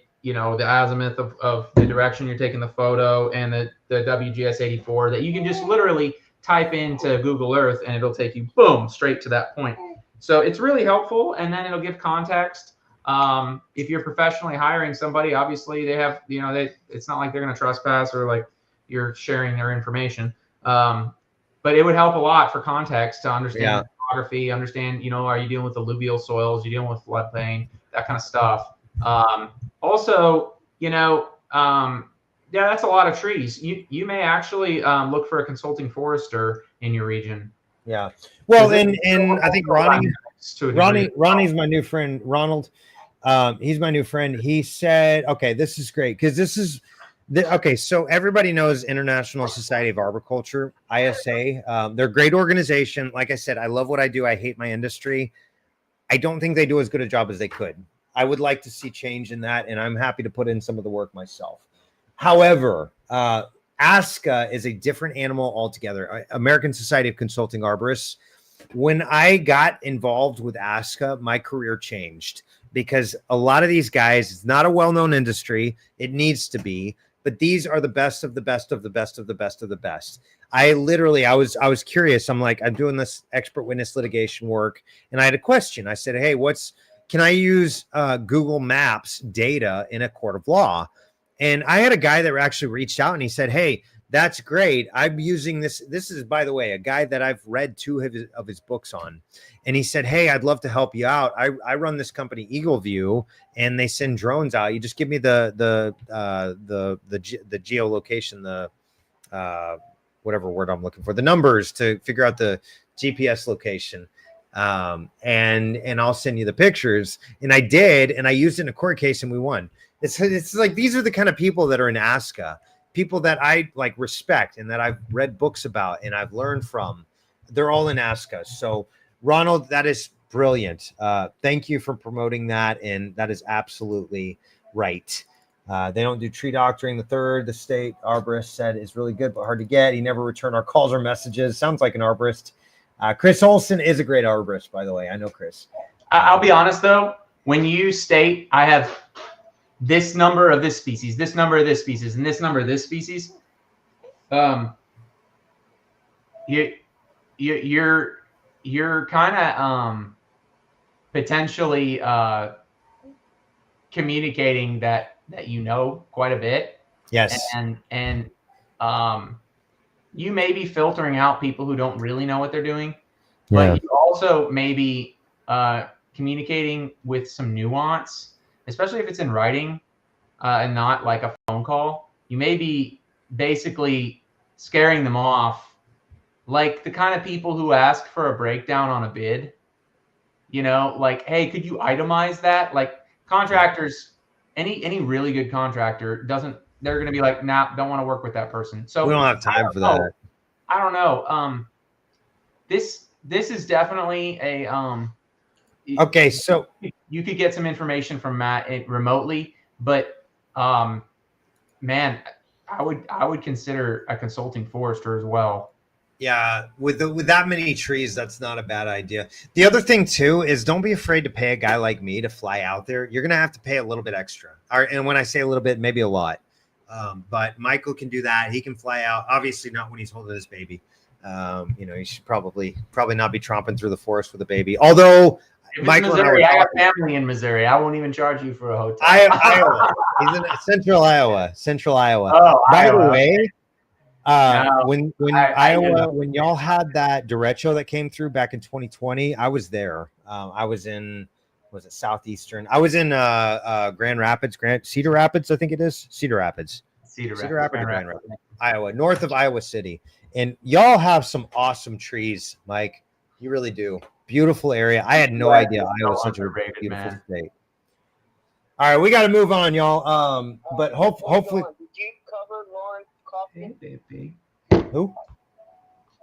azimuth of the direction you're taking the photo, and the WGS 84 that you can just literally type into Google Earth and it'll take you boom straight to that point. So it's really helpful, and then it'll give context. If you're professionally hiring somebody, obviously they have, it's not like they're going to trespass or like you're sharing their information. But it would help a lot for context to understand topography, understand, are you dealing with alluvial soils, you're dealing with floodplain, that kind of stuff. Also, that's a lot of trees. You may actually look for a consulting forester in your region. Yeah. Well, and I think Ronnie's my new friend, Ronald. He's my new friend. He said, okay, this is great because so everybody knows International Society of Arboriculture, ISA. They're a great organization. Like I said, I love what I do. I hate my industry. I don't think they do as good a job as they could. I would like to see change in that, and I'm happy to put in some of the work myself. However, ASCA is a different animal altogether. American Society of Consulting Arborists. When I got involved with ASCA, my career changed because a lot of these guys, it's not a well-known industry. It needs to be, but these are the best of the best of the best of the best of the best. I was curious. I'm like, I'm doing this expert witness litigation work, and I had a question. I said, hey, can I use Google Maps data in a court of law? And I had a guy that actually reached out and he said, hey, that's great. I'm using this. This is, by the way, a guy that I've read 2 of his books on. And he said, hey, I'd love to help you out. I run this company, Eagle View, and they send drones out. You just give me the geolocation, the whatever word I'm looking for, the numbers to figure out the GPS location. And I'll send you the pictures. And I did, and I used it in a court case and we won. It's like, these are the kind of people that are in ASCA, people that I like respect and that I've read books about and I've learned from. They're all in ASCA. So Ronald, that is brilliant. Thank you for promoting that. And that is absolutely right. They don't do tree doctoring. The state arborist said is really good, but hard to get. He never returned our calls or messages. Sounds like an arborist. Chris Olson is a great arborist, by the way. I know Chris. I'll be honest though, when you state I have this number of this species, this number of this species, and this number of this species, you're kind of potentially communicating that you know quite a bit. Yes. And you may be filtering out people who don't really know what they're doing, but you also may be communicating with some nuance, especially if it's in writing and not like a phone call. You may be basically scaring them off, like the kind of people who ask for a breakdown on a bid, you know, like, hey, could you itemize that? Like contractors, any really good contractor they're going to be like, nah, don't want to work with that person. So we don't have time for that. I don't know. This is definitely a, okay. So you could get some information from Matt remotely, but man, I would consider a consulting forester as well. Yeah, with that many trees, that's not a bad idea. The other thing too is don't be afraid to pay a guy like me to fly out there. You're gonna have to pay a little bit extra, and when I say a little bit, maybe a lot. But Michael can do that. He can fly out. Obviously, not when he's holding his baby. You know, he should probably not be tromping through the forest with a baby. Although Michael, Missouri, I have family in Missouri. I won't even charge you for a hotel. Iowa. He's in Central Iowa. Oh, by the way. No, when Iowa, when y'all had that derecho that came through back in 2020, I was there. I was in, was it Southeastern? I was in Cedar Rapids, I think it is. Cedar Rapids, Grand Rapids, Iowa, north of Iowa City. And y'all have some awesome trees, Mike. You really do. Beautiful area. I had no idea Iowa was such a beautiful state. All right, we got to move on, y'all. But hopefully. Did you cover Lauren Coffey? Who?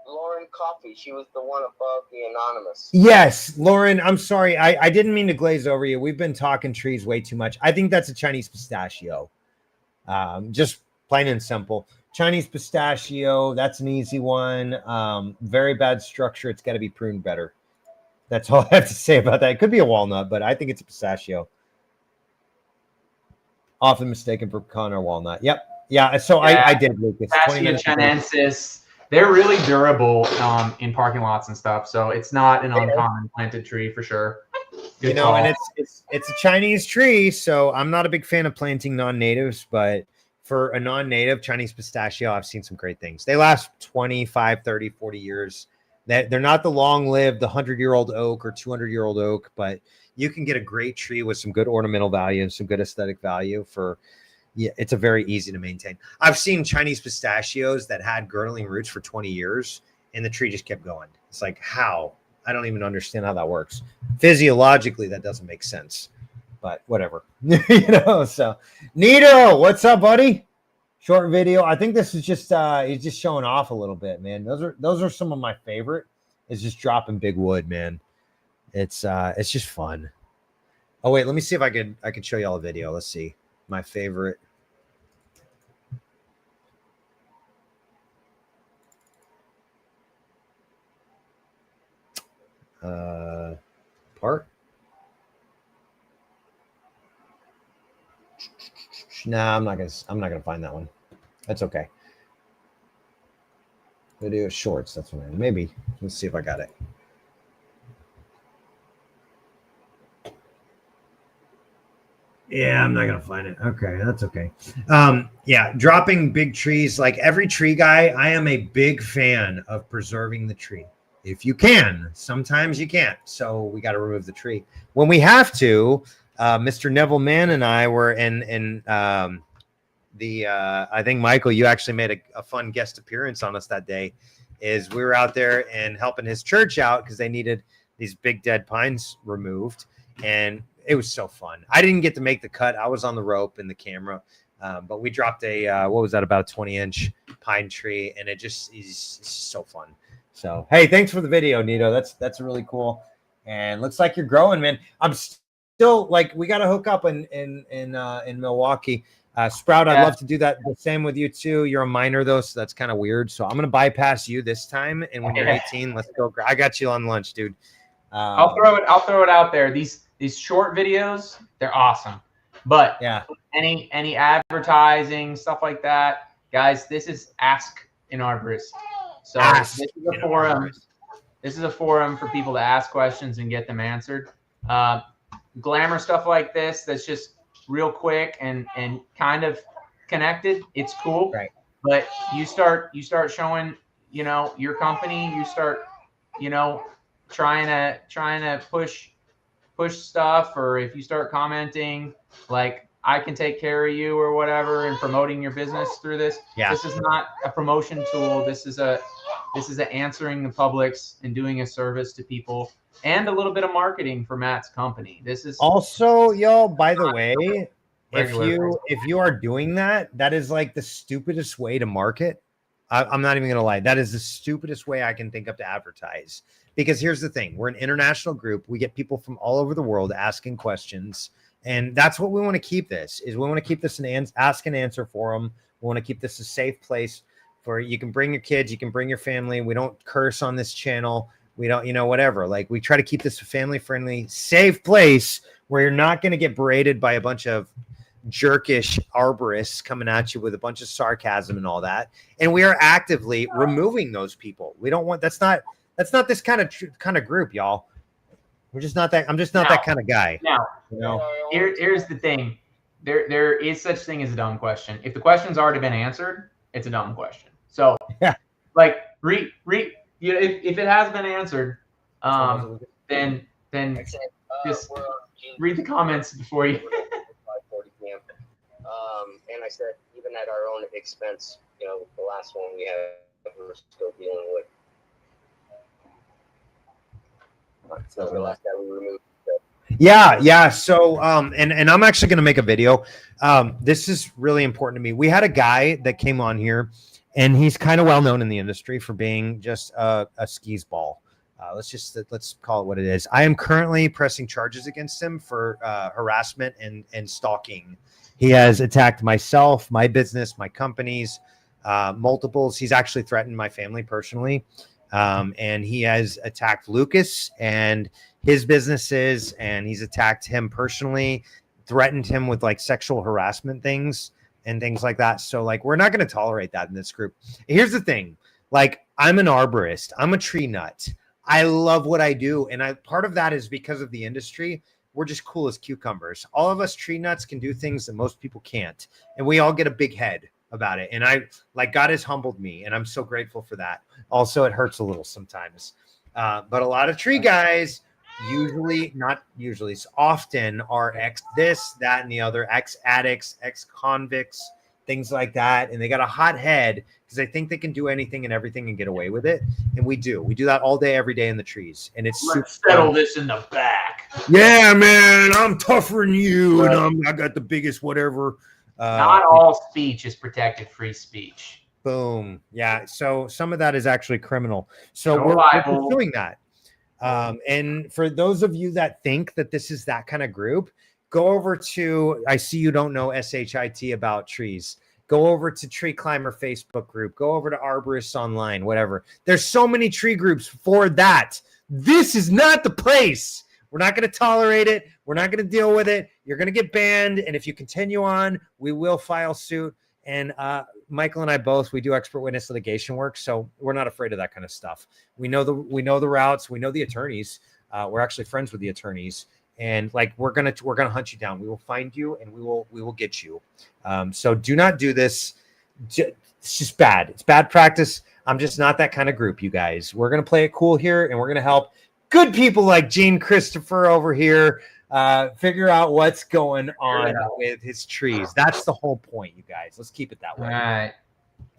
Lauren Coffey. She was the one above the anonymous. Yes, Lauren. I'm sorry. I didn't mean to glaze over you. We've been talking trees way too much. I think that's a Chinese pistachio. Just plain and simple. Chinese pistachio. That's an easy one. Very bad structure. It's got to be pruned better. That's all I have to say about that. It could be a walnut, but I think it's a pistachio. Often mistaken for pecan or walnut. Yep. Yeah, so yeah, I did, Lucas. Pistachio chinensis. They're really durable in parking lots and stuff. So it's not an uncommon planted tree for sure. Good you know, call. And it's a Chinese tree, so I'm not a big fan of planting non-natives, but for a non-native Chinese pistachio, I've seen some great things. They last 25, 30, 40 years. They're not the long-lived, the 100-year-old oak or 200-year-old oak, but you can get a great tree with some good ornamental value and some good aesthetic value for. Yeah, it's a very easy to maintain. I've seen Chinese pistachios that had girdling roots for 20 years and the tree just kept going. It's like, how? I don't even understand how that works. Physiologically, that doesn't make sense, but whatever. You know, so Nito, what's up, buddy? Short video. I think this is just he's just showing off a little bit, man. Those are some of my favorite. Is just dropping big wood, man. It's just fun. Oh wait, let me see if I could show y'all a video. Let's see. My favorite. Part. Nah, I'm not gonna find that one. That's okay. Video shorts. That's what maybe. Let's see if I got it. Yeah, I'm not gonna find it. Okay, that's okay. Yeah, dropping big trees. Like every tree guy, I am a big fan of preserving the tree. If you can, sometimes you can't. So we got to remove the tree when we have to. Mr. Neville Mann and I were in I think Michael, you actually made a fun guest appearance on us that day. Is we were out there and helping his church out because they needed these big dead pines removed, and it was so fun. I didn't get to make the cut. I was on the rope and the camera, but we dropped a what was that, about a 20-inch pine tree, and it just is so fun. So hey, thanks for the video, Nito. That's really cool, and looks like you're growing, man. I'm still like, we got to hook up in Milwaukee. Sprout, I'd Yeah. love to do that the same with you too. You're a minor though, so that's kind of weird. So I'm gonna bypass you this time. And when you're 18, let's go. I got you on lunch, dude. I'll throw it out there. These short videos, they're awesome. But yeah, any advertising, stuff like that, guys, this is Ask an Arborist. So Ask this is a forum. This is a forum for people to ask questions and get them answered. Glamour stuff like this, that's just real quick and kind of connected. It's cool. Right. But you start showing, your company, you start, trying to push stuff, or if you start commenting like I can take care of you or whatever and promoting your business through this. Yeah. This is not a promotion tool. This is a answering the publics and doing a service to people and a little bit of marketing for Matt's company. This is also, y'all, by the way, regular. if you are doing that, that is like the stupidest way to market. I'm not even gonna lie. That is the stupidest way I can think of to advertise. Because here's the thing: we're an international group. We get people from all over the world asking questions, and that's what we want to keep. We want to keep this an ask and answer forum. We want to keep this a safe place for you can bring your kids, you can bring your family. We don't curse on this channel. We don't, whatever. Like we try to keep this a family-friendly, safe place where you're not going to get berated by a bunch of jerkish arborists coming at you with a bunch of sarcasm and all that. And we are actively removing those people. We don't want. That's not this kind of group, y'all. We're just not that. I'm just not that kind of guy. Now, here's the thing. There is such thing as a dumb question. If the question's already been answered, it's a dumb question. So, like read. If it has been answered, then just read the comments before you. 5:40 p.m. And I said, even at our own expense, the last one we have, we're still dealing with. So the last guy we removed. Yeah. So, and I'm actually going to make a video. This is really important to me. We had a guy that came on here, and he's kind of well known in the industry for being just a skis ball. Let's call it what it is. I am currently pressing charges against him for harassment and stalking. He has attacked myself, my business, my companies, multiples. He's actually threatened my family personally. And he has attacked Lucas and his businesses, and he's attacked him personally, threatened him with like sexual harassment things and things like that. So like, we're not going to tolerate that in this group. Here's the thing. Like, I'm an arborist. I'm a tree nut. I love what I do. And part of that is because of the industry. We're just cool as cucumbers. All of us tree nuts can do things that most people can't. And we all get a big head about it. And God has humbled me, and I'm so grateful for that. Also, it hurts a little sometimes. But a lot of tree guys often are ex this, that, and the other, ex addicts, ex convicts, things like that. And they got a hot head because they think they can do anything and everything and get away with it. And we do that all day, every day in the trees. And it's Let's settle this in the back. Yeah, man, I'm tougher than you, and I got the biggest whatever. Not all speech is protected free speech. Boom. Yeah. So some of that is actually criminal. So we're pursuing that. And for those of you that think that this is that kind of group, go over to, I see you don't know SHIT about trees. Go over to Tree Climber Facebook group. Go over to Arborists Online, whatever. There's so many tree groups for that. This is not the place. We're not going to tolerate it. We're not going to deal with it. You're going to get banned. And if you continue on, we will file suit. And Michael and I both, we do expert witness litigation work. So we're not afraid of that kind of stuff. We know the routes. We know the attorneys. We're actually friends with the attorneys. And like, we're going to hunt you down. We will find you and we will get you. So do not do this. It's just bad. It's bad practice. I'm just not that kind of group, you guys. We're going to play it cool here, and we're going to help good people like Gene Christopher over here figure out what's going on with his trees. That's the whole point, you guys. Let's keep it that way.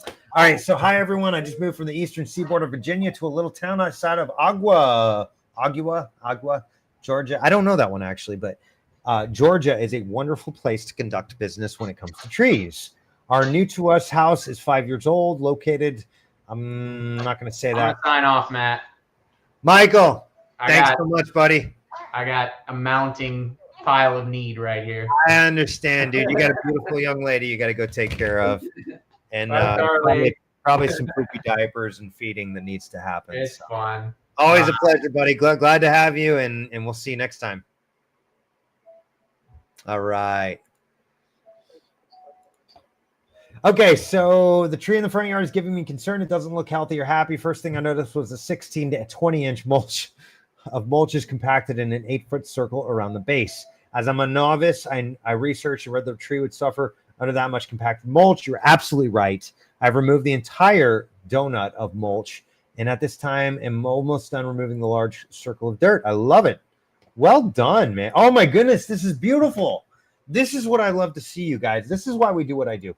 All right. So hi, everyone. I just moved from the eastern seaboard of Virginia to a little town outside of Agua, Georgia. I don't know that one actually, but Georgia is a wonderful place to conduct business when it comes to trees. Our new to us house is 5 years old, located. I'm not going to say that. Sign off, Matt. Michael, thanks so much, buddy. I got a mounting pile of need right here. I understand, dude. You got a beautiful young lady you got to go take care of, and probably some poopy diapers and feeding that needs to happen. It's fun. Always a pleasure, buddy. Glad to have you, and we'll see you next time. All right. Okay, so the tree in the front yard is giving me concern. It doesn't look healthy or happy. First thing I noticed was a 16 to 20-inch mulch is compacted in an 8-foot circle around the base. As I'm a novice, I researched and read the tree would suffer under that much compacted mulch. You're absolutely right. I've removed the entire donut of mulch, and at this time, I'm almost done removing the large circle of dirt. I love it. Well done, man. Oh my goodness, this is beautiful. This is what I love to see, you guys. This is why we do what I do.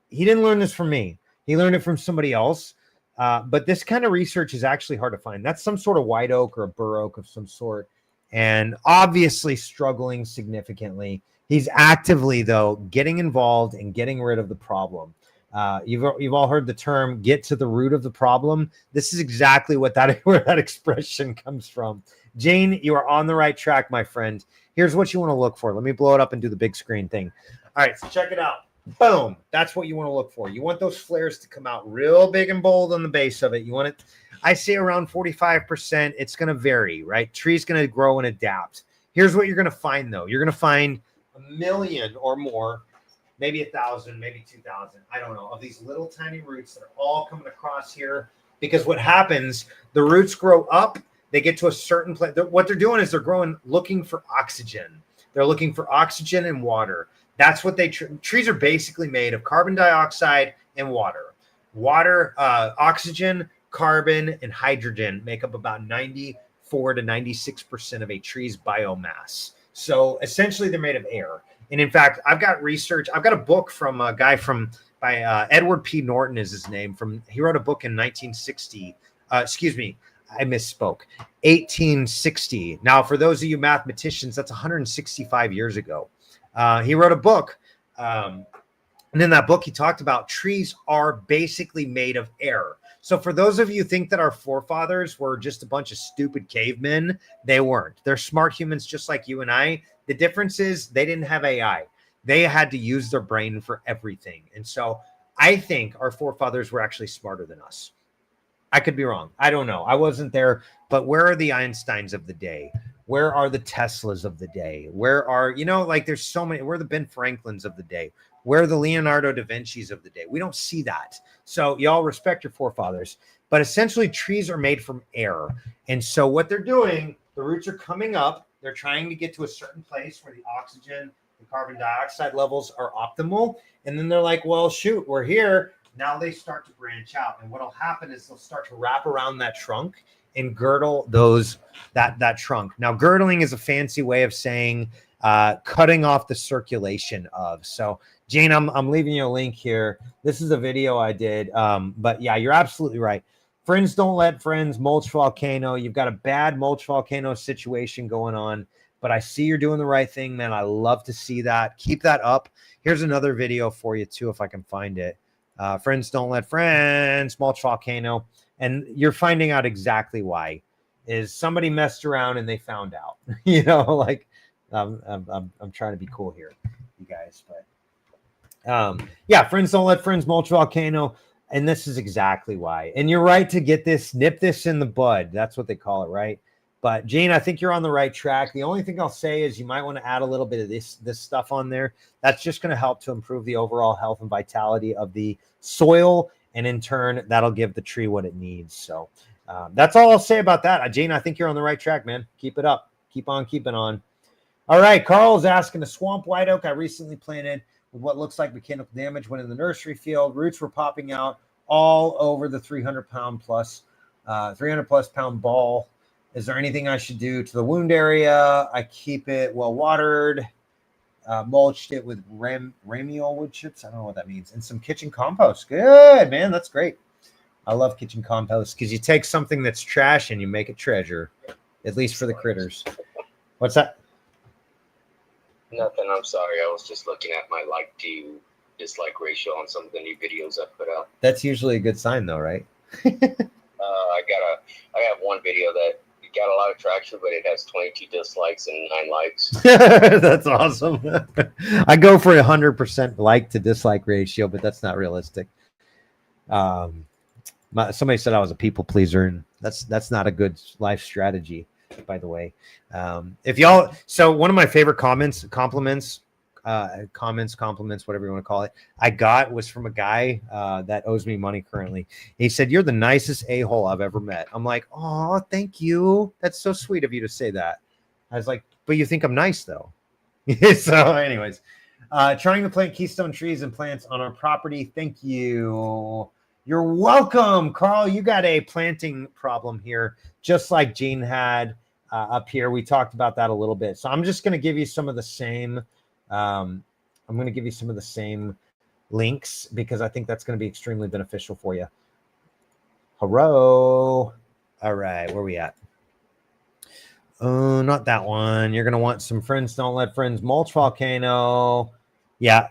He didn't learn this from me. He learned it from somebody else. But this kind of research is actually hard to find. That's some sort of white oak or a bur oak of some sort, and obviously struggling significantly. He's actively, though, getting involved and getting rid of the problem. You've all heard the term "get to the root of the problem." This is exactly where that expression comes from. Jane, you are on the right track, my friend. Here's what you want to look for. Let me blow it up and do the big screen thing. All right, so check it out. Boom. That's what you want to look for. You want those flares to come out real big and bold on the base of it. You want it, I say around 45%. It's going to vary, right? Tree's going to grow and adapt. Here's what you're going to find, though. You're going to find 1 million or more, maybe 1,000, maybe 2,000. I don't know, of these little tiny roots that are all coming across here. Because what happens, the roots grow up. They get to a certain place. What they're doing is they're growing, looking for oxygen. They're looking for oxygen and water. That's what trees are basically made of: carbon dioxide and water. Oxygen, carbon, and hydrogen make up about 94 to 96% of a tree's biomass. So essentially they're made of air. And in fact, I've got a book from a guy by Edward P. Norton is his name. He wrote a book in 1960. I misspoke. 1860. Now, for those of you mathematicians, that's 165 years ago. He wrote a book. And in that book, he talked about trees are basically made of air. So for those of you who think that our forefathers were just a bunch of stupid cavemen, they weren't. They're smart humans just like you and I. The difference is they didn't have AI. They had to use their brain for everything. And so I think our forefathers were actually smarter than us. I could be wrong. I don't know. I wasn't there. But where are the Einsteins of the day? Where are the Teslas of the day? Where are, there's so many. Where are the Ben Franklins of the day? Where are the Leonardo da Vinci's of the day? We don't see that. So y'all respect your forefathers. But essentially, trees are made from air. And so what they're doing, the roots are coming up. They're trying to get to a certain place where the oxygen, the carbon dioxide levels are optimal. And then they're like, well, shoot, we're here. Now they start to branch out. And what will happen is they'll start to wrap around that trunk and girdle that trunk. Now, girdling is a fancy way of saying cutting off the circulation of. So, Jane, I'm leaving you a link here. This is a video I did. But yeah, you're absolutely right. Friends don't let friends. Mulch volcano. You've got a bad mulch volcano situation going on. But I see you're doing the right thing, man. I love to see that. Keep that up. Here's another video for you, too, if I can find it. Friends don't let friends. Mulch volcano. And you're finding out exactly why. Is somebody messed around and they found out. I'm trying to be cool here, you guys. But yeah, friends don't let friends. Mulch volcano. And this is exactly why. And you're right to get this, nip this in the bud. That's what they call it, right? But Jane, I think you're on the right track. The only thing I'll say is you might want to add a little bit of this stuff on there. That's just going to help to improve the overall health and vitality of the soil. And in turn, that'll give the tree what it needs. So that's all I'll say about that. Jane, I think you're on the right track, man. Keep it up. Keep on keeping on. All right. Carl's asking, a swamp white oak I recently planted with what looks like mechanical damage went in the nursery field. Roots were popping out all over the 300 plus pound ball. Is there anything I should do to the wound area? I keep it well watered, mulched it with ramiol wood chips. I don't know what that means. And some kitchen compost. Good, man. That's great. I love kitchen compost because you take something that's trash and you make it treasure, at least for the critters. What's that? Nothing. I'm sorry. I was just looking at my like to dislike ratio on some of the new videos I put out. That's usually a good sign, though, right? I have one video that got a lot of traction, but it has 22 dislikes and 9 likes. That's awesome. I go for 100% like to dislike ratio, but that's not realistic. Somebody said I was a people pleaser, and that's not a good life strategy, by the way. If y'all, so one of my favorite compliments, whatever you want to call it, I got was from a guy that owes me money currently. He said, "You're the nicest a-hole I've ever met." I'm like, "Oh, thank you. That's so sweet of you to say that." I was like, "But you think I'm nice, though." So, anyways, trying to plant keystone trees and plants on our property. Thank you. You're welcome, Carl. You got a planting problem here, just like Gene had up here. We talked about that a little bit. So I'm just going to give you some of the same. I'm going to give you some of the same links because I think that's going to be extremely beneficial for you. Hello. All right, where are we at? Oh, not that one. You're going to want some friends. Don't let friends mulch volcano. Yeah,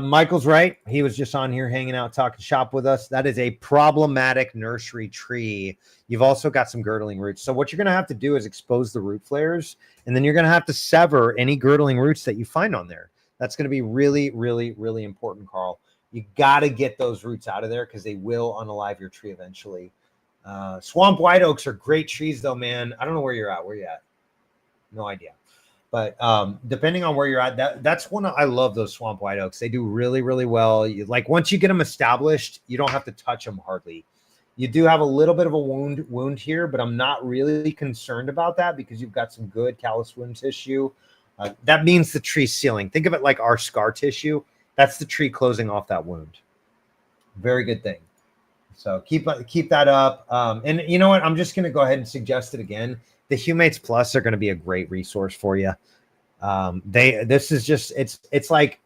Michael's right. He was just on here hanging out, talking shop with us. That is a problematic nursery tree. You've also got some girdling roots. So what you're going to have to do is expose the root flares, and then you're going to have to sever any girdling roots that you find on there. That's going to be really, really, really important, Carl. You got to get those roots out of there because they will unalive your tree eventually. Swamp white oaks are great trees, though, man. I don't know where you're at. Where you at? No idea. But depending on where you're at, that's one I love those swamp white oaks. They do really, really well. Like once you get them established, you don't have to touch them hardly. You do have a little bit of a wound here, but I'm not really concerned about that because you've got some good callus wound tissue. That means the tree's sealing. Think of it like our scar tissue. That's the tree closing off that wound. Very good thing. So keep that up. And you know what? I'm just going to go ahead and suggest it again. The Humates Plus are going to be a great resource for you. This is just, it's like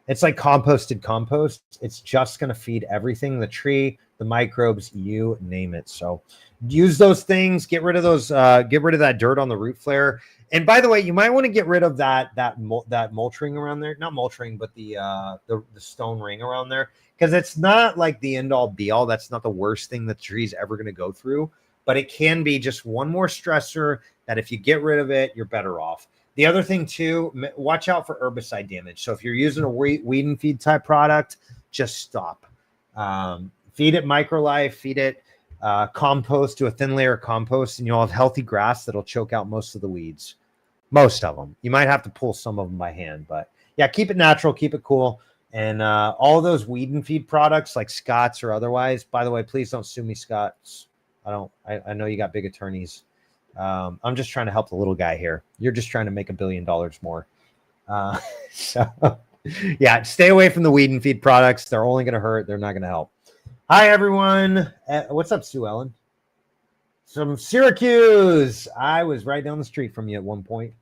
composted compost. It's just going to feed everything, the tree, the microbes, you name it. So use those things, get rid of those, get rid of that dirt on the root flare. And by the way, you might want to get rid of that mulch ring around there, not mulch ring, but the stone ring around there. Because it's not like the end all be all. That's not the worst thing the tree's ever going to go through. But it can be just one more stressor that if you get rid of it, you're better off. The other thing too, watch out for herbicide damage. So if you're using a weed and feed type product, just stop. Feed it microlife, feed it compost, to a thin layer of compost, and you'll have healthy grass that'll choke out most of the weeds. Most of them. You might have to pull some of them by hand, but yeah, keep it natural, keep it cool. And all those weed and feed products like Scott's or otherwise, by the way, please don't sue me, Scott's. I know you got big attorneys. I'm just trying to help the little guy here. You're just trying to make $1 billion more. So yeah, stay away from the weed and feed products. They're only going to hurt. They're not going to help. Hi, everyone. What's up, Sue Ellen? From Syracuse. I was right down the street from you at one point,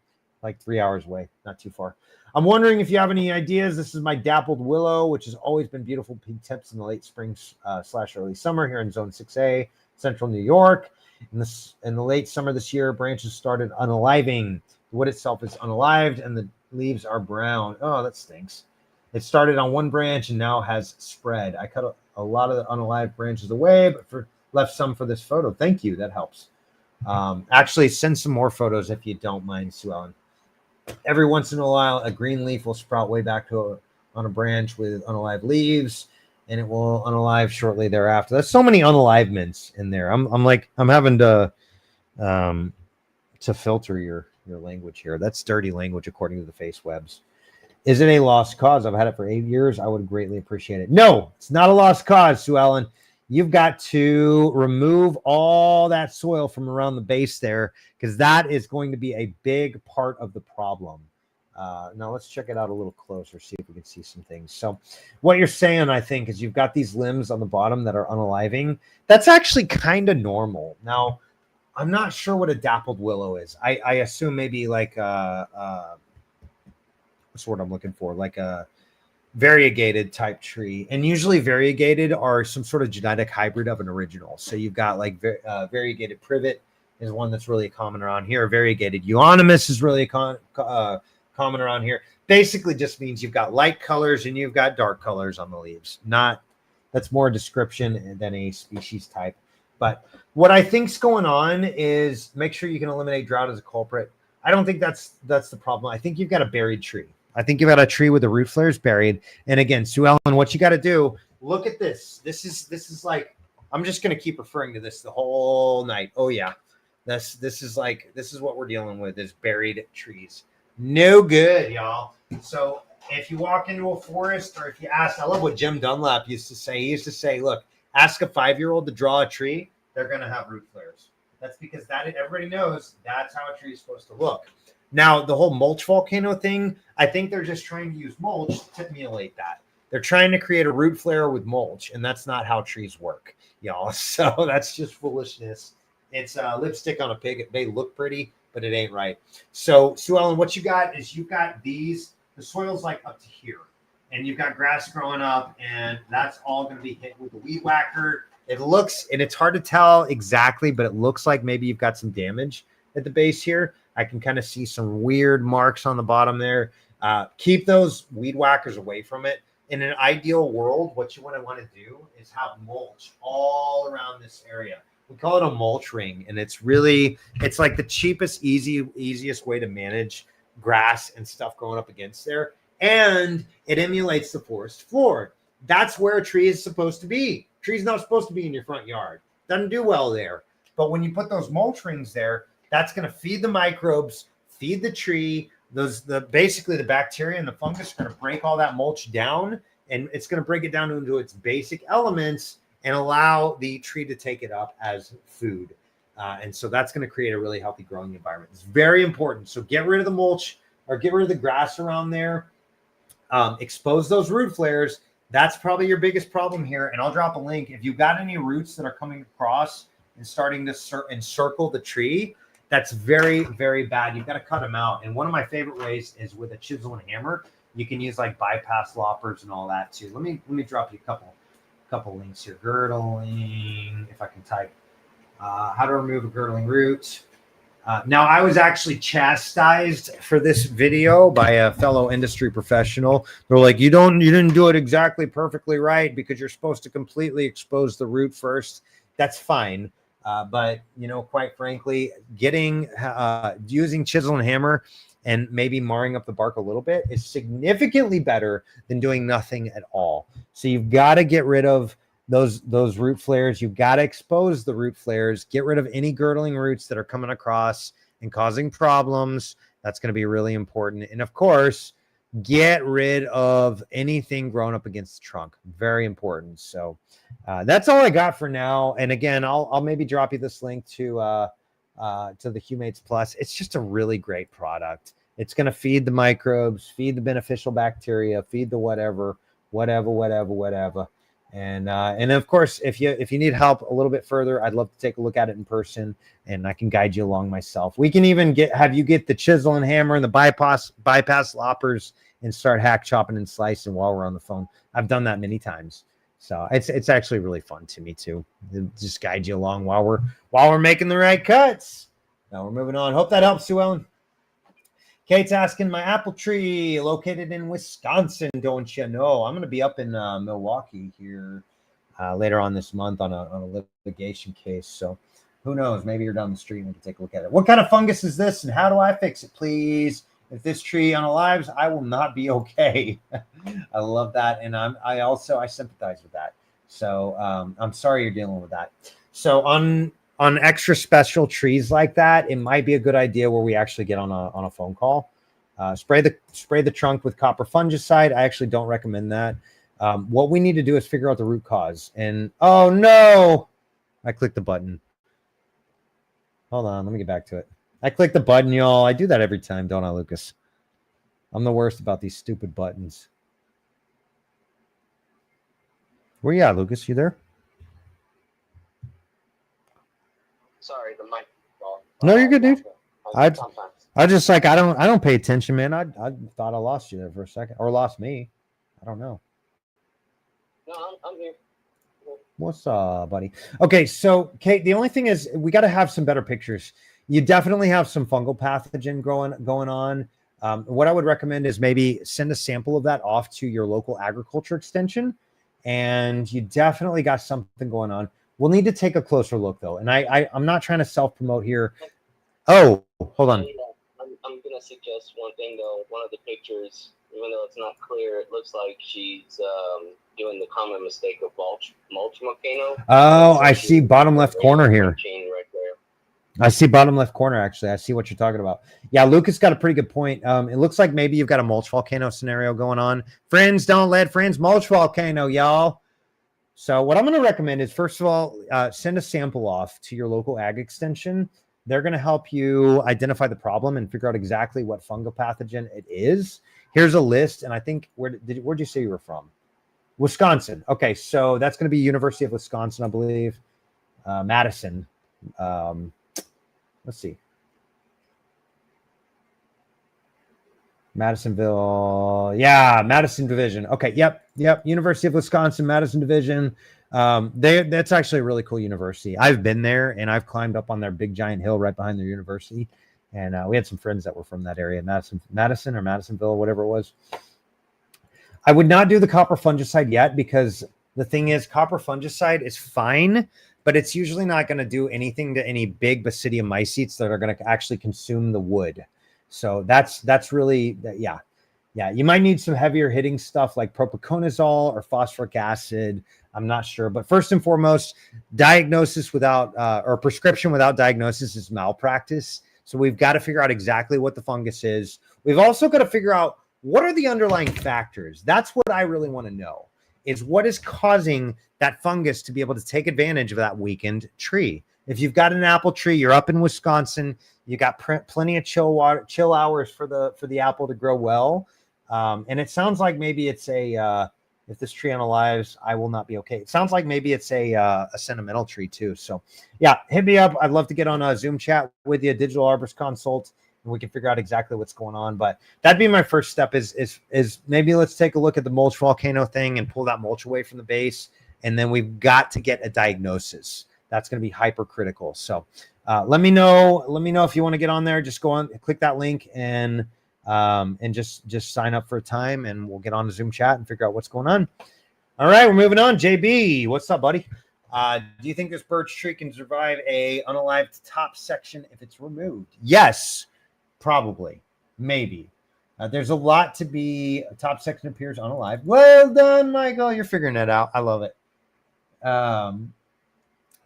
like 3 hours away, not too far. I'm wondering if you have any ideas. This is my dappled willow, which has always been beautiful pink tips in the late spring / early summer here in Zone 6A, Central New York. In the late summer this year, branches started unaliving. The wood itself is unalived, and the leaves are brown. Oh, that stinks. It started on one branch and now has spread. I cut a lot of the unalived branches away, but left some for this photo. Thank you. That helps. Actually, send some more photos if you don't mind, Sue Ellen. Every once in a while, a green leaf will sprout way back on a branch with unalived leaves, and it will unalive shortly thereafter. There's so many unalivements in there. I'm having to filter your language here. That's dirty language according to the face webs. Is it a lost cause? I've had it for 8 years. I would greatly appreciate it. No, it's not a lost cause, Sue Ellen. You've got to remove all that soil from around the base there because that is going to be a big part of the problem. Now let's check it out a little closer, see if we can see some things. So what you're saying, I think, is you've got these limbs on the bottom that are unaliving. That's actually kind of normal. Now, I'm not sure what a dappled willow is. I assume maybe like what's the word I'm looking for? Like a variegated type tree. And usually variegated are some sort of genetic hybrid of an original. So you've got like variegated privet is one that's really common around here. Variegated euonymus is really common around here. Basically just means you've got light colors and you've got dark colors on the leaves. That's more a description than a species type. But What I think's going on is make sure you can eliminate drought as a culprit. I don't think that's the problem. I think you've got a buried tree. I think you've got a tree with the root flares buried. And again, Sue Ellen, what you got to do, look at this. This is like, I'm just going to keep referring to this the whole night. Oh yeah. This is what we're dealing with, is buried trees. No good, y'all. So if you walk into a forest, or if you ask, I love what Jim Dunlap used to say. He used to say, look, ask a 5-year-old to draw a tree, they're going to have root flares. That's because everybody knows that's how a tree is supposed to look. Now, the whole mulch volcano thing, I think they're just trying to use mulch to emulate that. They're trying to create a root flare with mulch, and that's not how trees work, y'all. So that's just foolishness. It's lipstick on a pig. It may look pretty, but it ain't right. So, Sue Ellen, what you got is you've got these, the soil's like up to here, and you've got grass growing up, and that's all going to be hit with the weed whacker. It looks, and it's hard to tell exactly, but it looks like maybe you've got some damage at the base here. I can kind of see some weird marks on the bottom there. Keep those weed whackers away from it. In an ideal world, what you want to do is have mulch all around this area. We call it a mulch ring, and it's like the cheapest, easiest way to manage grass and stuff growing up against there. And it emulates the forest floor. That's where a tree is supposed to be. Tree's not supposed to be in your front yard. Doesn't do well there. But when you put those mulch rings there, that's going to feed the microbes, feed the tree. Basically the bacteria and the fungus are going to break all that mulch down, and it's going to break it down into its basic elements and allow the tree to take it up as food. And so that's going to create a really healthy growing environment. It's very important. So get rid of the mulch, or get rid of the grass around there. Expose those root flares. That's probably your biggest problem here. And I'll drop a link. If you've got any roots that are coming across and starting to encircle the tree, that's very, very bad. You've got to cut them out. And one of my favorite ways is with a chisel and hammer. You can use like bypass loppers and all that too. Let me drop you a couple links here. Girdling, if I can type, how to remove a girdling root. Now, I was actually chastised for this video by a fellow industry professional. They're like, you didn't do it exactly perfectly right, because you're supposed to completely expose the root first. That's fine. But, quite frankly, using chisel and hammer and maybe marring up the bark a little bit is significantly better than doing nothing at all. So you've got to get rid of those root flares. You've got to expose the root flares, get rid of any girdling roots that are coming across and causing problems. That's going to be really important. And of course, get rid of anything growing up against the trunk. Very important. So that's all I got for now. And again, I'll maybe drop you this link to the Humates Plus. It's just a really great product. It's going to feed the microbes, feed the beneficial bacteria, feed the whatever. And of course, if you need help a little bit further, I'd love to take a look at it in person, and I can guide you along myself. We can even have you get the chisel and hammer and the bypass loppers and start hack chopping and slicing while we're on the phone. I've done that many times, so it's actually really fun to me too. Just guide you along while we're making the right cuts. Now we're moving on. Hope that helps, Sue Ellen. Kate's asking, my apple tree located in Wisconsin, don't you know? I'm going to be up in Milwaukee here later on this month on a litigation case. So who knows? Maybe you're down the street and we can take a look at it. What kind of fungus is this, and how do I fix it, please? If this tree unalives, I will not be okay. I love that, and I sympathize with that. So I'm sorry you're dealing with that. So on extra special trees like that, it might be a good idea where we actually get on a phone call. Spray the trunk with copper fungicide. I actually don't recommend that. What we need to do is figure out the root cause. And oh no, I clicked the button. Hold on, let me get back to it. I clicked the button, y'all. I do that every time, don't I, Lucas? I'm the worst about these stupid buttons. Where you at, Lucas? You there? Sorry, the mic. No, you're good, dude. I just like I don't pay attention, man. I thought I lost you there for a second, or lost me. I don't know. No, I'm here. What's up, buddy? Okay, so Kate, the only thing is we got to have some better pictures. You definitely have some fungal pathogen going on. What I would recommend is maybe send a sample of that off to your local agriculture extension, and you definitely got something going on. We'll need to take a closer look though. And I'm not trying to self-promote here. Oh, hold on. I'm going to suggest one thing though. One of the pictures, even though it's not clear, it looks like she's doing the common mistake of mulch volcano. Oh, I see bottom left corner here. Right there. I see bottom left corner, actually. I see what you're talking about. Yeah, Lucas got a pretty good point. It looks like maybe you've got a mulch volcano scenario going on. Friends, don't let friends mulch volcano, y'all. So what I'm going to recommend is, first of all, send a sample off to your local ag extension. They're going to help you identify the problem and figure out exactly what fungal pathogen it is. Here's a list, and I think, where'd you say you were from? Wisconsin. Okay, so that's going to be University of Wisconsin, I believe. Madison. Let's see. Madisonville. Yeah, Madison Division. Okay, yep. University of Wisconsin, Madison Division. That's actually a really cool university. I've been there, and I've climbed up on their big giant hill right behind their university. And we had some friends that were from that area, Madison or Madisonville, whatever it was. I would not do the copper fungicide yet, because the thing is, copper fungicide is fine, but it's usually not going to do anything to any big basidiomycetes that are going to actually consume the wood. So that's really, yeah. You might need some heavier hitting stuff like propiconazole or phosphoric acid. I'm not sure, but first and foremost, diagnosis without or prescription without diagnosis is malpractice. So we've got to figure out exactly what the fungus is. We've also got to figure out what are the underlying factors. That's what I really want to know, is what is causing that fungus to be able to take advantage of that weakened tree. If you've got an apple tree, you're up in Wisconsin, you got plenty of chill hours for the apple to grow well. And it sounds like maybe it's if this tree unalives, I will not be okay. It sounds like maybe it's a sentimental tree too. So yeah, hit me up. I'd love to get on a Zoom chat with you, digital arborist consult, and we can figure out exactly what's going on. But that'd be my first step is maybe let's take a look at the mulch volcano thing and pull that mulch away from the base. And then we've got to get a diagnosis. That's going to be hypercritical. So let me know if you want to get on there. Just go on, click that link, and just sign up for a time, and we'll get on a Zoom chat and figure out what's going on. All right, we're moving on. JB, what's up, buddy? Do you think this birch tree can survive a unalived top section if it's removed? Yes, probably, maybe. There's a lot to be. A top section appears unalive. Well done, Michael. You're figuring it out. I love it.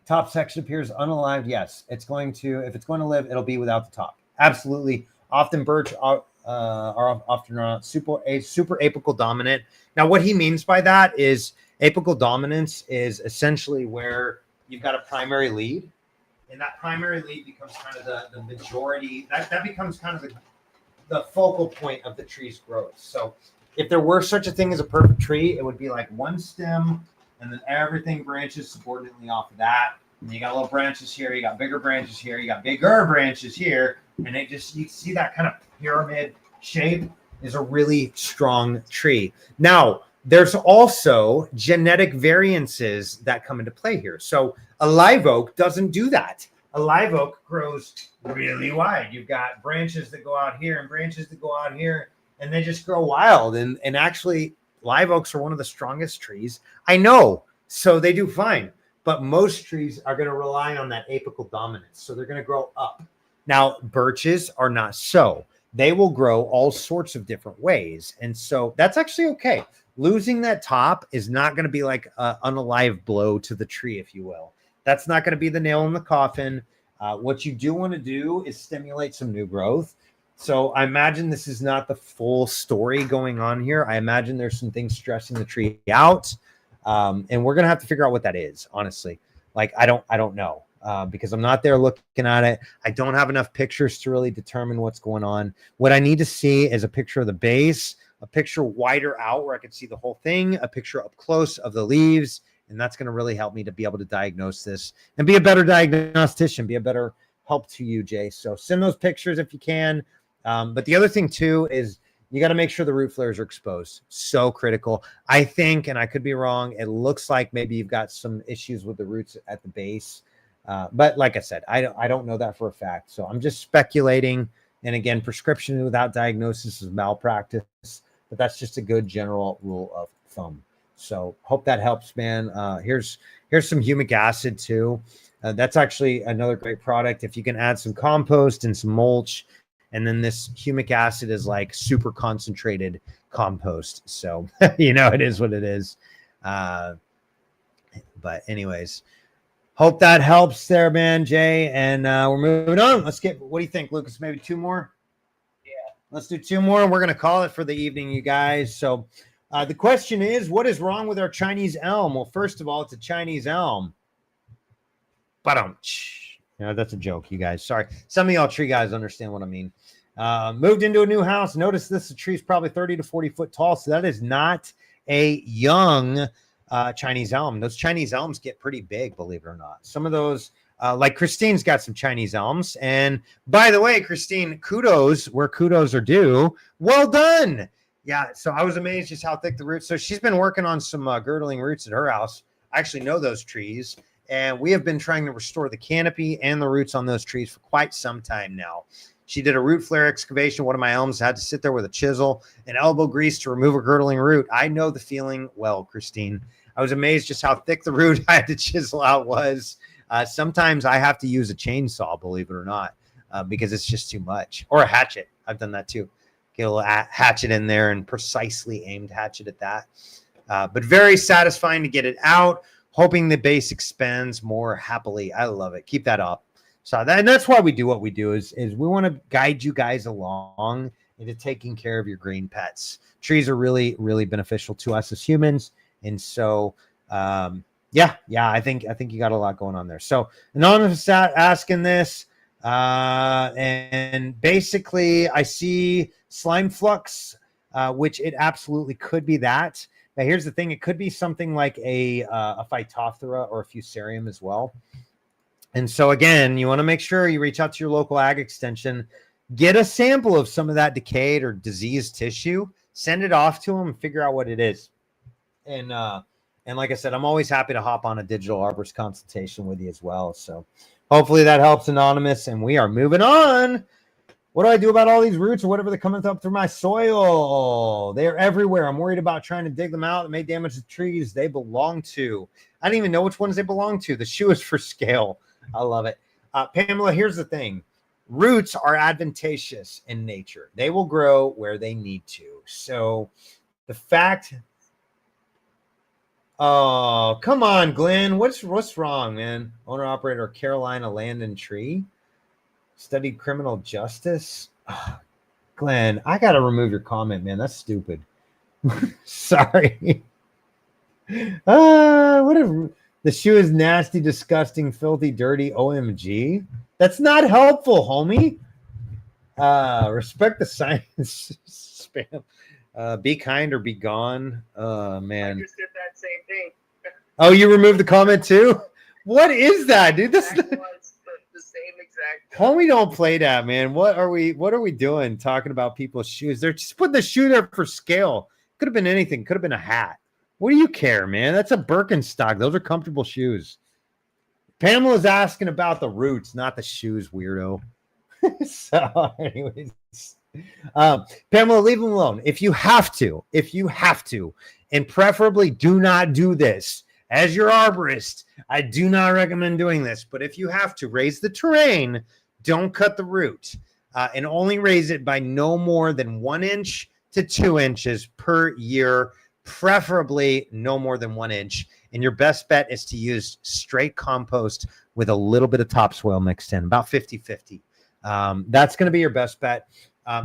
Top section appears unalived. Yes, it's going to. If it's going to live, it'll be without the top. Absolutely. Often birch are often super apical dominant. Now, what he means by that is apical dominance is essentially where you've got a primary lead, and that primary lead becomes kind of the majority. That becomes kind of the focal point of the tree's growth. So if there were such a thing as a perfect tree, it would be like one stem, and then everything branches subordinately off of that. And you got little branches here, you got bigger branches here, you got bigger branches here, and you see that kind of pyramid shape is a really strong tree. Now, there's also genetic variances that come into play here. So a live oak doesn't do that. A live oak grows really wide. You've got branches that go out here and branches that go out here, and they just grow wild. And actually, live oaks are one of the strongest trees I know, so they do fine. But most trees are going to rely on that apical dominance, so they're going to grow up. Now, birches are not so. They will grow all sorts of different ways, and so that's actually okay. Losing that top is not going to be like an unalive blow to the tree, if you will. That's not going to be the nail in the coffin. What you do want to do is stimulate some new growth. So I imagine this is not the full story going on here. I imagine there's some things stressing the tree out. And we're going to have to figure out what that is, honestly. Like, I don't know because I'm not there looking at it. I don't have enough pictures to really determine what's going on. What I need to see is a picture of the base, a picture wider out where I can see the whole thing, a picture up close of the leaves. And that's going to really help me to be able to diagnose this and be a better diagnostician, be a better help to you, Jay. So send those pictures if you can. But the other thing too is you got to make sure the root flares are exposed. So critical. I think, and I could be wrong, it looks like maybe you've got some issues with the roots at the base. But like I said, I don't know that for a fact. So I'm just speculating. And again, prescription without diagnosis is malpractice. But that's just a good general rule of thumb. So hope that helps, man. Here's some humic acid too. That's actually another great product. If you can add some compost and some mulch, and then this humic acid is like super concentrated compost. So, it is what it is. But anyways, hope that helps there, man, Jay. And we're moving on. What do you think, Lucas? Maybe 2 more? Yeah. Let's do 2 more. And we're going to call it for the evening, you guys. So the question is, what is wrong with our Chinese elm? Well, first of all, it's a Chinese elm. That's a joke, you guys. Sorry. Some of y'all tree guys understand what I mean. Moved into a new house. Notice this tree is probably 30 to 40 foot tall. So that is not a young Chinese elm. Those Chinese elms get pretty big, believe it or not. Some of those, like Christine's got some Chinese elms. And by the way, Christine, kudos where kudos are due. Well done. Yeah. So I was amazed just how thick the roots. So she's been working on some girdling roots at her house. I actually know those trees. And we have been trying to restore the canopy and the roots on those trees for quite some time now. She did a root flare excavation. One of my elms had to sit there with a chisel and elbow grease to remove a girdling root. I know the feeling well, Christine. I was amazed just how thick the root I had to chisel out was. Sometimes I have to use a chainsaw, believe it or not, because it's just too much. Or a hatchet. I've done that too. Get a little hatchet in there and precisely aimed hatchet at that. But very satisfying to get it out. Hoping the base expands more happily. I love it. Keep that up. So that's why we do what we do is we want to guide you guys along into taking care of your green pets. Trees are really, really beneficial to us as humans. And so, I think you got a lot going on there. So Anonymous asking this, and basically I see slime flux, which it absolutely could be that. Now, here's the thing. It could be something like a Phytophthora or a Fusarium as well. And so, again, you want to make sure you reach out to your local ag extension, get a sample of some of that decayed or diseased tissue, send it off to them, and figure out what it is. And like I said, I'm always happy to hop on a digital arborist consultation with you as well. So hopefully that helps, Anonymous. And we are moving on. What do I do about all these roots or whatever that coming up through my soil? They're everywhere. I'm worried about trying to dig them out. It may damage the trees they belong to. I don't even know which ones they belong to. The shoe is for scale. I love it. Pamela, here's the thing. Roots are advantageous in nature. They will grow where they need to. So the fact... Oh, come on, Glenn. What's wrong, man? Owner-operator Carolina Land and Tree. Studied criminal justice. Oh, Glenn, I got to remove your comment, man. That's stupid. Sorry. Whatever. The shoe is nasty, disgusting, filthy, dirty. OMG. That's not helpful, homie. Respect the science. Spam. Be kind or be gone. Man. I just did that same thing. Oh, you removed the comment too? What is that, dude? This the same exact thing. Homie, don't play that, man. What are we doing talking about people's shoes? They're just putting the shoe there for scale. Could have been anything. Could have been a hat. What do you care, man? That's a Birkenstock. Those are comfortable shoes. Pamela's asking about the roots, not the shoes, weirdo. So, anyways. Pamela, leave them alone. If you have to, and preferably do not do this. As your arborist, I do not recommend doing this, but if you have to raise the terrain, don't cut the root, and only raise it by no more than 1 inch to 2 inches per year, preferably no more than 1 inch. And your best bet is to use straight compost with a little bit of topsoil mixed in, about 50-50. That's going to be your best bet.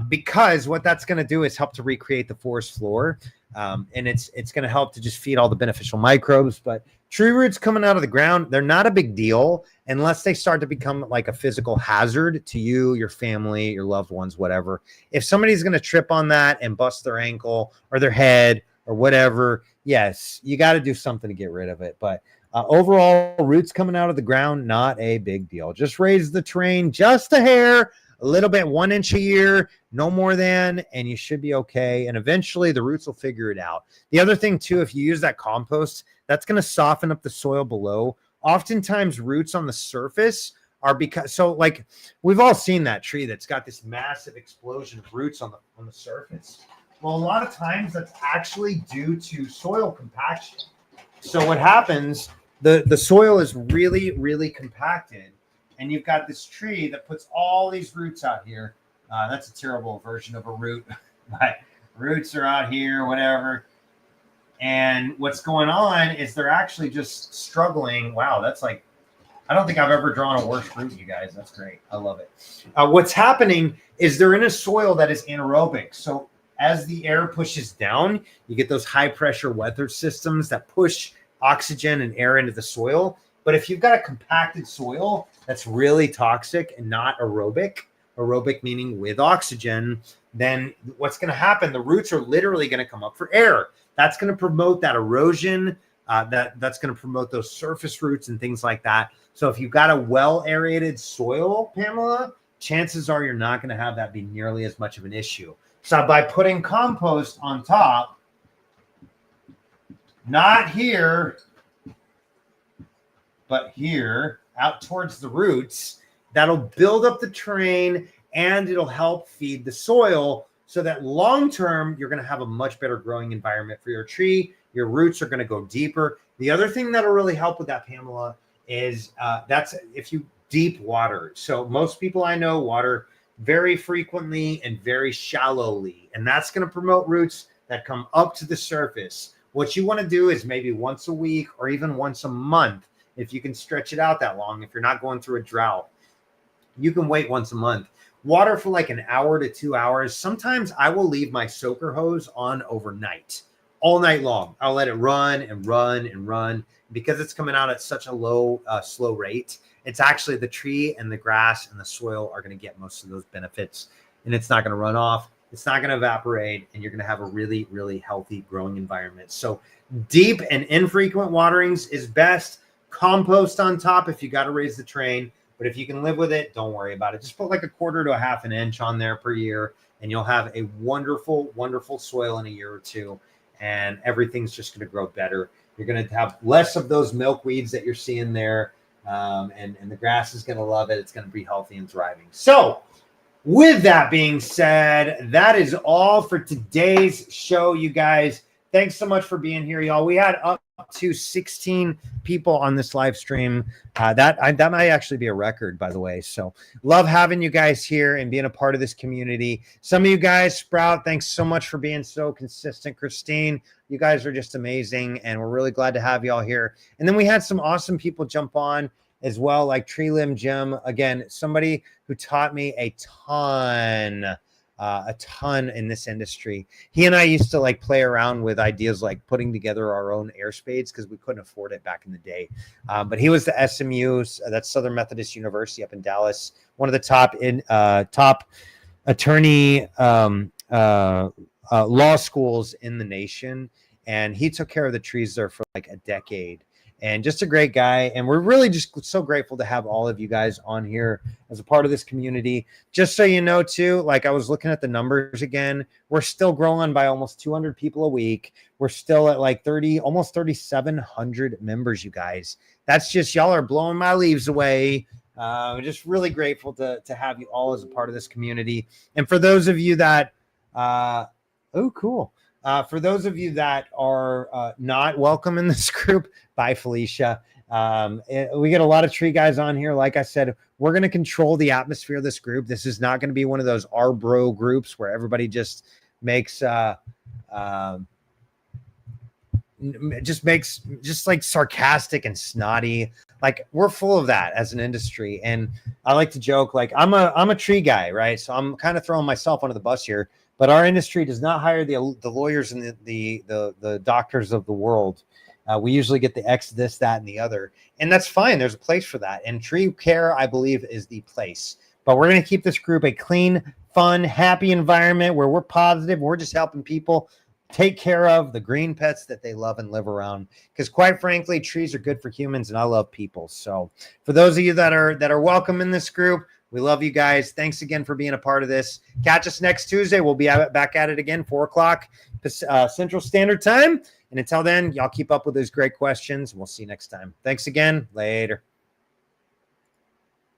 Because what that's going to do is help to recreate the forest floor. And it's going to help to just feed all the beneficial microbes. But tree roots coming out of the ground, they're not a big deal unless they start to become like a physical hazard to you, your family, your loved ones, whatever. If somebody's going to trip on that and bust their ankle or their head or whatever, yes, you got to do something to get rid of it. But overall, roots coming out of the ground, not a big deal. Just raise the terrain just a hair, a little bit, 1 inch a year, no more than, and you should be okay. And eventually the roots will figure it out. The other thing too, if you use that compost, that's going to soften up the soil below. Oftentimes roots on the surface are so like we've all seen that tree that's got this massive explosion of roots on the surface. Well, a lot of times that's actually due to soil compaction. So what happens, the soil is really, really compacted, and you've got this tree that puts all these roots out here. That's a terrible version of a root, but roots are out here, whatever. And what's going on is they're actually just struggling. Wow, that's like, I don't think I've ever drawn a worse root, you guys. That's great. I love it. What's happening is they're in a soil that is anaerobic. So as the air pushes down, you get those high pressure weather systems that push oxygen and air into the soil. But if you've got a compacted soil that's really toxic and not aerobic meaning with oxygen, then what's going to happen? The roots are literally going to come up for air. That's going to promote that erosion. That's going to promote those surface roots and things like that. So if you've got a well aerated soil, Pamela, chances are you're not going to have that be nearly as much of an issue. So by putting compost on top, not here, but here, out towards the roots, that'll build up the terrain and it'll help feed the soil so that long-term, you're going to have a much better growing environment for your tree. Your roots are going to go deeper. The other thing that'll really help with that, Pamela, is that's if you deep water. So most people I know water very frequently and very shallowly, and that's going to promote roots that come up to the surface. What you want to do is maybe once a week or even once a month, if you can stretch it out that long, if you're not going through a drought, you can wait once a month. Water for like an hour to 2 hours. Sometimes I will leave my soaker hose on overnight, all night long. I'll let it run and run and run because it's coming out at such a low, slow rate. It's actually the tree and the grass and the soil are going to get most of those benefits, and it's not going to run off. It's not going to evaporate, and you're going to have a really, really healthy growing environment. So deep and infrequent waterings is best. Compost on top if you got to raise the terrain. But if you can live with it, don't worry about it. Just put like a quarter to a half an inch on there per year, and you'll have a wonderful, wonderful soil in a year or two, and everything's just going to grow better. You're going to have less of those milkweeds that you're seeing there, and the grass is going to love it. It's going to be healthy and thriving. So with that being said, that is all for today's show, you guys. Thanks so much for being here, y'all. We had up to 16 people on this live stream. That might actually be a record, by the way. So love having you guys here and being a part of this community. Some of you guys, Sprout, thanks so much for being so consistent. Christine, you guys are just amazing, and we're really glad to have you all here. And then we had some awesome people jump on as well, like Tree Limb Jim. Again, somebody who taught me a ton in this industry. He and I used to like play around with ideas like putting together our own air spades because we couldn't afford it back in the day. But he was the SMU, that's Southern Methodist University up in Dallas, one of the top attorney law schools in the nation. And he took care of the trees there for like a decade. And just a great guy. And we're really just so grateful to have all of you guys on here as a part of this community. Just so you know, too, like I was looking at the numbers again, we're still growing by almost 200 people a week. We're still at like almost 3,700 members, you guys. That's just, y'all are blowing my leaves away. Just really grateful to have you all as a part of this community. And for those of you that, cool. For those of you that are not welcome in this group, bye, Felicia. We get a lot of tree guys on here. Like I said, we're going to control the atmosphere of this group. This is not going to be one of those Arbro groups where everybody just makes like sarcastic and snotty. Like we're full of that as an industry. And I like to joke, like I'm a tree guy, right? So I'm kind of throwing myself under the bus here. But our industry does not hire the lawyers and the doctors of the world. We usually get the X, this, that, and the other. And that's fine. There's a place for that. And tree care, I believe, is the place. But we're going to keep this group a clean, fun, happy environment where we're positive. We're just helping people take care of the green pets that they love and live around. Because quite frankly, trees are good for humans, and I love people. So for those of you that are welcome in this group, we love you guys. Thanks again for being a part of this. Catch us next Tuesday. We'll be back at it again, 4 o'clock Central Standard Time. And until then, y'all keep up with those great questions. We'll see you next time. Thanks again. Later.